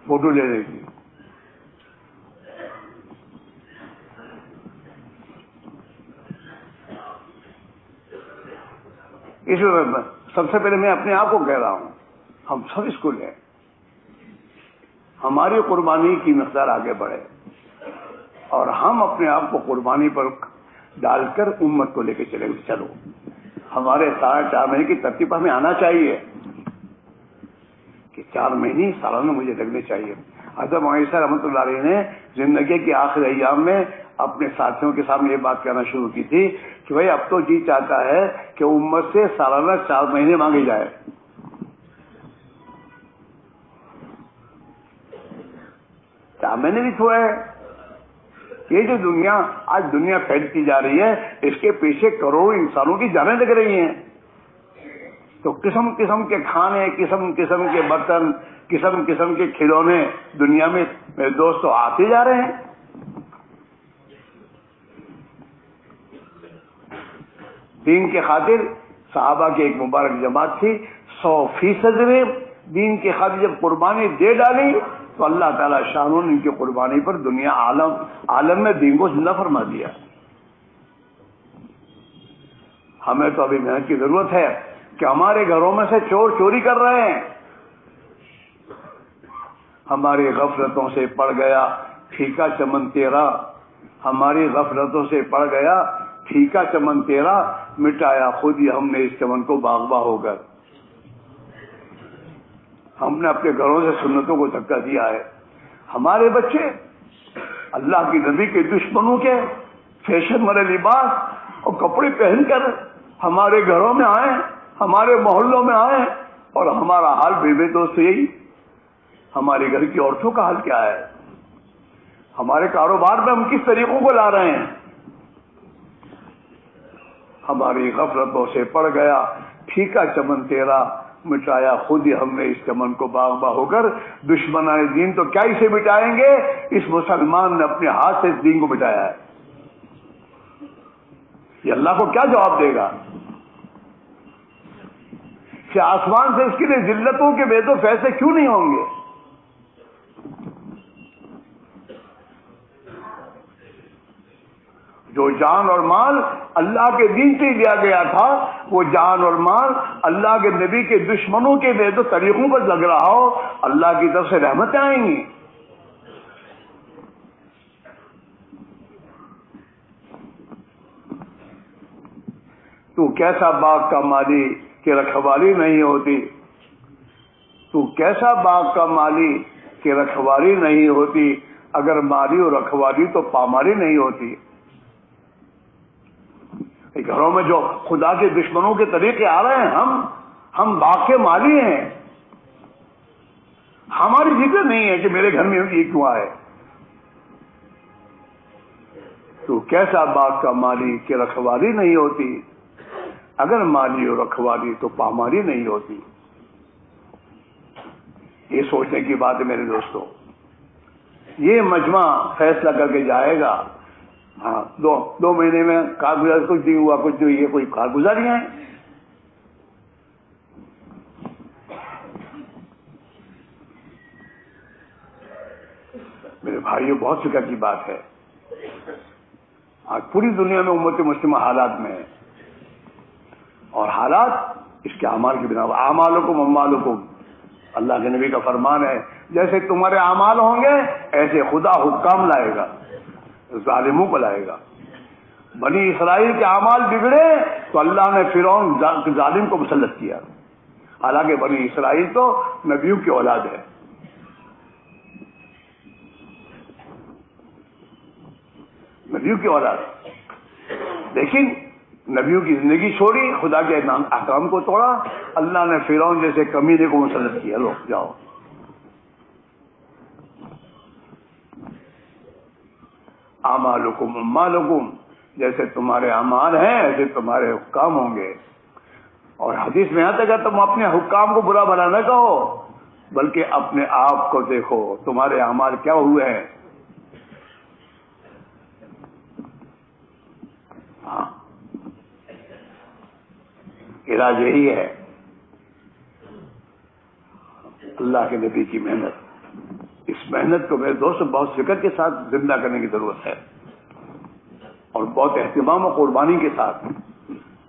فوٹو لے رہی تھی. اس میں سب سے پہلے میں اپنے آپ کو کہہ رہا ہوں، ہم سب اس کو لیں، ہماری قربانی کی مقدار آگے بڑھے اور ہم اپنے آپ کو قربانی پر ڈال کر امت کو لے کے چلیں. چلو ہمارے 4.5 مہینے کی ترتیب ہمیں آنا چاہیے کہ 4 مہینے سالانہ مجھے لگنے چاہیے. حضرت عائشہ رحمۃ اللہ علیہ نے زندگی کے آخری ایام میں اپنے ساتھیوں کے سامنے یہ بات کہنا شروع کی تھی کہ بھائی اب تو جی چاہتا ہے کہ امت سے سالانہ 4 مہینے مانگے جائے. 4 مہینے بھی تھوڑا ہے. یہ جو آج دنیا پھیلتی جا رہی ہے، اس کے پیچھے کروڑوں انسانوں کی جانیں لگ رہی ہیں. تو قسم قسم کے کھانے، قسم قسم کے برتن، قسم قسم کے کھلونے دنیا میں میرے دوست آتے جا رہے ہیں. دین کے خاطر صحابہ کی ایک مبارک جماعت تھی، 100% میں دین کی خاطر جب قربانی دے ڈالی تو اللہ تعالیٰ شان ان کی قربانی پر دنیا عالم میں دین کو زندہ فرما دیا. ہمیں تو ابھی محنت کی ضرورت ہے کہ ہمارے گھروں میں سے چور چوری کر رہے ہیں. ہماری غفلتوں سے پڑ گیا پھیکا چمن تیرا، ہماری غفلتوں سے پڑ گیا پھیکا چمن تیرا، مٹایا خود ہی ہم نے اس چمن کو باغباں ہو کر. ہم نے اپنے گھروں سے سنتوں کو دھکا دیا ہے. ہمارے بچے اللہ کی نبی کے دشمنوں کے فیشن والے لباس اور کپڑے پہن کر ہمارے گھروں میں آئے، ہمارے محلوں میں آئے، اور ہمارا حال بے دوست یہی. ہمارے گھر کی عورتوں کا حال کیا ہے؟ ہمارے کاروبار میں ہم کس طریقوں کو لا رہے ہیں؟ ہماری غفلتوں سے پڑ گیا پھیکا چمن تیرا، مٹایا خود ہی ہم نے اس چمن کو باغباں ہو کر. دشمنان دین تو کیا اسے مٹائیں گے؟ اس مسلمان نے اپنے ہاتھ سے اس دین کو مٹایا ہے. یہ اللہ کو کیا جواب دے گا کہ آسمان سے اس کے لیے ذلتوں کے بے تو فیصلے کیوں نہیں ہوں گے؟ جو جان اور مال اللہ کے دین سے دیا گیا تھا، وہ جان اور مال اللہ کے نبی کے دشمنوں کے بے تو طریقوں پر لگ رہا ہو، اللہ کی طرف سے رحمتیں آئیں گی. تو کیسا باغ کا مالی کہ رکھوالی نہیں ہوتی، تو کیسا باغ کا مالی کہ رکھوالی نہیں ہوتی، اگر ماری اور رکھوالی تو پاماری نہیں ہوتی۔ گھروں میں جو خدا کے دشمنوں کے طریقے آ رہے ہیں، ہم باغ کے مالی ہیں، ہماری فکر نہیں ہے کہ میرے گھر میں یہ کیوں آئے۔ تو کیسا باغ کا مالی کہ رکھوالی نہیں ہوتی، اگر مالی اور رکھوالی تو پاماری نہیں ہوتی۔ یہ سوچنے کی بات ہے میرے دوستوں۔ یہ مجمع فیصلہ کر کے جائے گا۔ ہاں، دو مہینے میں کارگزار کچھ نہیں ہوا، کچھ نہیں، یہ کوئی کارگزاریاں ہیں؟ میرے بھائیوں، بہت فکر کی بات ہے۔ آج پوری دنیا میں امت مسلمہ حالات میں ہے، اور حالات اس کے اعمال کی بنا پر۔ اعمالکم اموالکم، اللہ کے نبی کا فرمان ہے، جیسے تمہارے اعمال ہوں گے ایسے خدا حکام لائے گا، ظالموں کو لائے گا۔ بنی اسرائیل کے اعمال بگڑے تو اللہ نے فرعون ظالم کو مسلط کیا، حالانکہ بنی اسرائیل تو نبیوں کی اولاد ہے۔ نبیوں کی اولاد، لیکن نبیوں کی زندگی چھوڑی، خدا کے احکام کو توڑا، اللہ نے فرعون جیسے کمینے کو مسلط کیا۔ لو جاؤ۔ اعمالکم اموالکم، جیسے تمہارے اعمال ہیں ایسے تمہارے حکام ہوں گے۔ اور حدیث میں آتا ہے کہ تم اپنے حکام کو برا بھلا نہ کہو، بلکہ اپنے آپ کو دیکھو تمہارے اعمال کیا ہوئے ہیں۔ ہاں، علاج یہی ہے، اللہ کے نبی کی محنت۔ اس محنت کو میرے دوست بہت فکر کے ساتھ زندہ کرنے کی ضرورت ہے، اور بہت اہتمام و قربانی کے ساتھ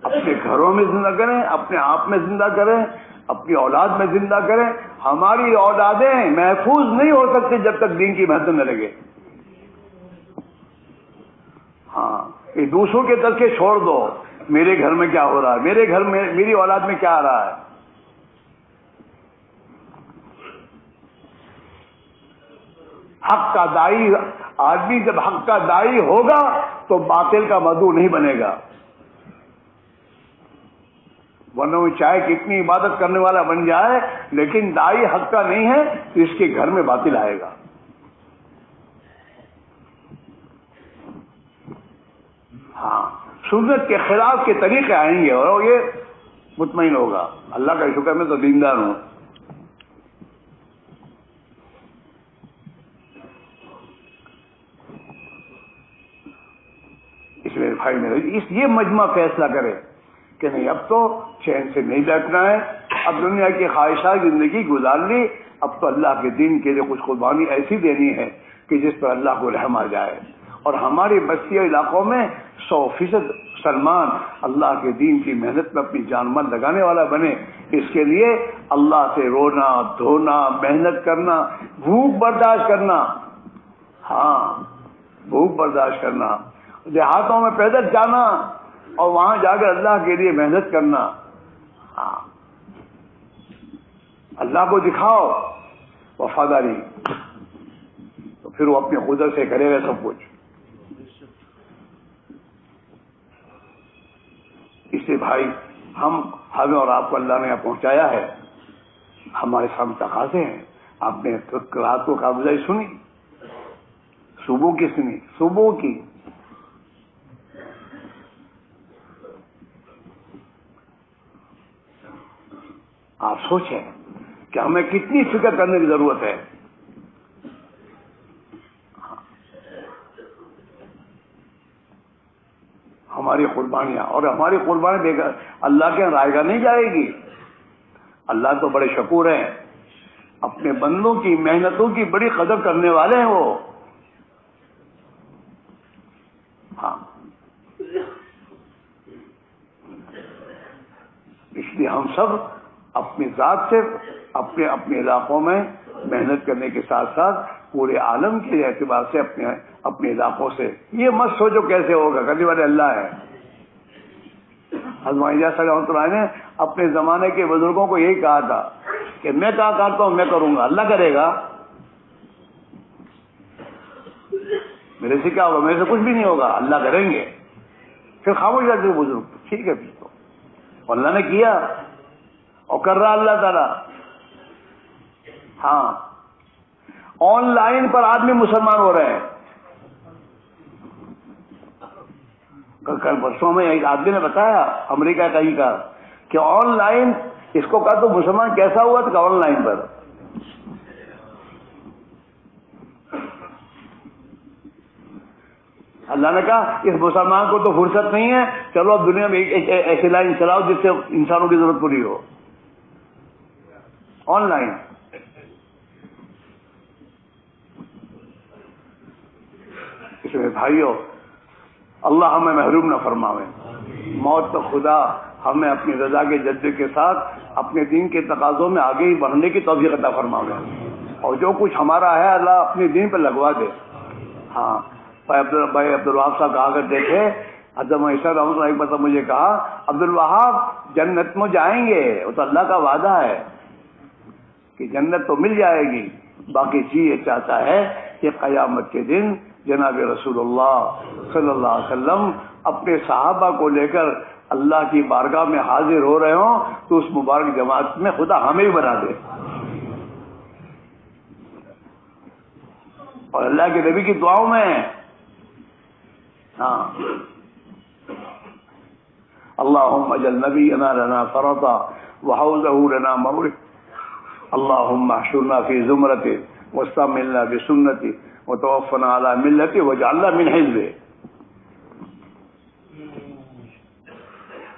اپنے گھروں میں زندہ کریں، اپنے آپ میں زندہ کریں، اپنی اولاد میں زندہ کریں۔ ہماری اولادیں محفوظ نہیں ہو سکتی جب تک دین کی محنت نہ لگے۔ ہاں، یہ دوسروں کے تلخے چھوڑ دو، میرے گھر میں کیا ہو رہا ہے، میرے گھر میں، میری اولاد میں کیا آ رہا ہے۔ حق کا دائی آدمی جب حق کا دائی ہوگا تو باطل کا مدعو نہیں بنے گا، ورنہ وہ چاہے کتنی عبادت کرنے والا بن جائے، لیکن دائی حق کا نہیں ہے تو اس کے گھر میں باطل آئے گا۔ ہاں، سنت کے خلاف کے طریقے آئیں گے اور یہ مطمئن ہوگا، اللہ کا شکر میں تو دیندار ہوں۔ اس لیے بھائی میرے یہ مجمع فیصلہ کرے کہ نہیں، اب تو چین سے نہیں بیٹھنا ہے، اب دنیا کی خواہشات زندگی گزار لی، اب تو اللہ کے دین کے لیے کچھ قربانی ایسی دینی ہے کہ جس پر اللہ کو رحم آ جائے، اور ہماری بستی علاقوں میں 100% مسلمان اللہ کے دین کی محنت میں اپنی جان مال لگانے والا بنے۔ اس کے لیے اللہ سے رونا دھونا، محنت کرنا، بھوک برداشت کرنا، ہاں بھوک برداشت کرنا، دیہاتوں میں پیدل جانا اور وہاں جا کر اللہ کے لیے محنت کرنا۔ ہاں، اللہ کو دکھاؤ وفاداری، تو پھر وہ اپنی قدرت سے کرے گا سب کچھ۔ اس لیے بھائی، ہمیں اور آپ کو اللہ نے یہاں پہنچایا ہے، ہمارے سامنے تقاضے ہیں۔ آپ نے رات کو کارگزاری سنی، صبح کی سنی، صبح کی، آپ سوچیں کہ ہمیں کتنی فکر کرنے کی ضرورت ہے۔ ہماری قربانیاں، اور ہماری قربانی اللہ کے رائے گاہ نہیں جائے گی۔ اللہ تو بڑے شکور ہیں، اپنے بندوں کی محنتوں کی بڑی قدر کرنے والے ہیں وہ۔ ہاں، اس لیے ہم سب اپنی ذات سے اپنے علاقوں میں محنت کرنے کے ساتھ ساتھ پورے عالم کے اعتبار سے اپنے علاقوں سے یہ مت سوچو کیسے ہوگا، کرنے والے اللہ ہے۔ حضرت جیسا صلی اللہ علیہ نے اپنے زمانے کے بزرگوں کو یہی کہا تھا کہ میں کہا کرتا ہوں میں کروں گا، اللہ کرے گا۔ میرے سے کیا ہوگا، میرے سے کچھ بھی نہیں ہوگا، اللہ کریں گے. پھر خاموش رہتے ہیں بزرگ. ٹھیک ہے پھر تو اللہ نے کیا اور کر رہا اللہ تعالیٰ. ہاں آن لائن پر آدمی مسلمان ہو رہے ہیں. کل پرسوں میں ایک آدمی نے بتایا امریکہ کہیں کا کہ آن لائن اس کو کہا تو مسلمان کیسا ہوا تھا آن لائن پر. اللہ نے کہا اس مسلمان کو تو فرصت نہیں ہے، چلو اب دنیا میں ایسی لائن چلاؤ جس سے انسانوں کی ضرورت پوری ہو. On line. اس میں بھائیو اللہ ہمیں محروم نہ فرماوے. موت تو خدا ہمیں اپنی رضا کے جذبے کے ساتھ اپنے دین کے تقاضوں میں آگے ہی بڑھنے کی توفیق عطا فرماوے، اور جو کچھ ہمارا ہے اللہ اپنے دین پہ لگوا دے. ہاں بھائی عبد الوہاب صاحب کہا کرتے تھے، حضرت عیسیٰ رحمۃ اللہ ایک مرتبہ مجھے کہا عبد الوہاب جنت میں جائیں گے، وہ تو اللہ کا وعدہ ہے کہ جنت تو مل جائے گی، باقی چیز یہ چاہتا ہے کہ قیامت کے دن جناب رسول اللہ صلی اللہ علیہ وسلم اپنے صحابہ کو لے کر اللہ کی بارگاہ میں حاضر ہو رہے ہوں تو اس مبارک جماعت میں خدا ہمیں بھی بنا دے. اور اللہ کے نبی کی دعاؤں میں ہاں اللہم اجعل نبینا لنا فرطا وحوزہ لنا مورد اللہم احشرنا فی زمرتہ واستعملنا بسنتہ وتوفنا علی ملتہ واجعلنا من حزبہ.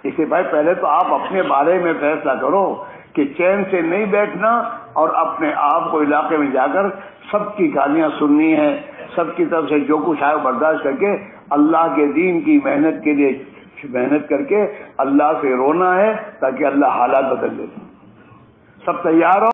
اسے بھائی پہلے تو آپ اپنے بارے میں فیصلہ کرو کہ چین سے نہیں بیٹھنا اور اپنے آپ کو علاقے میں جا کر سب کی گالیاں سننی ہے، سب کی طرف سے جو کچھ آئے برداشت کر کے اللہ کے دین کی محنت کے لیے محنت کر کے اللہ سے رونا ہے تاکہ اللہ حالات بدل دے. سب تیار ہو.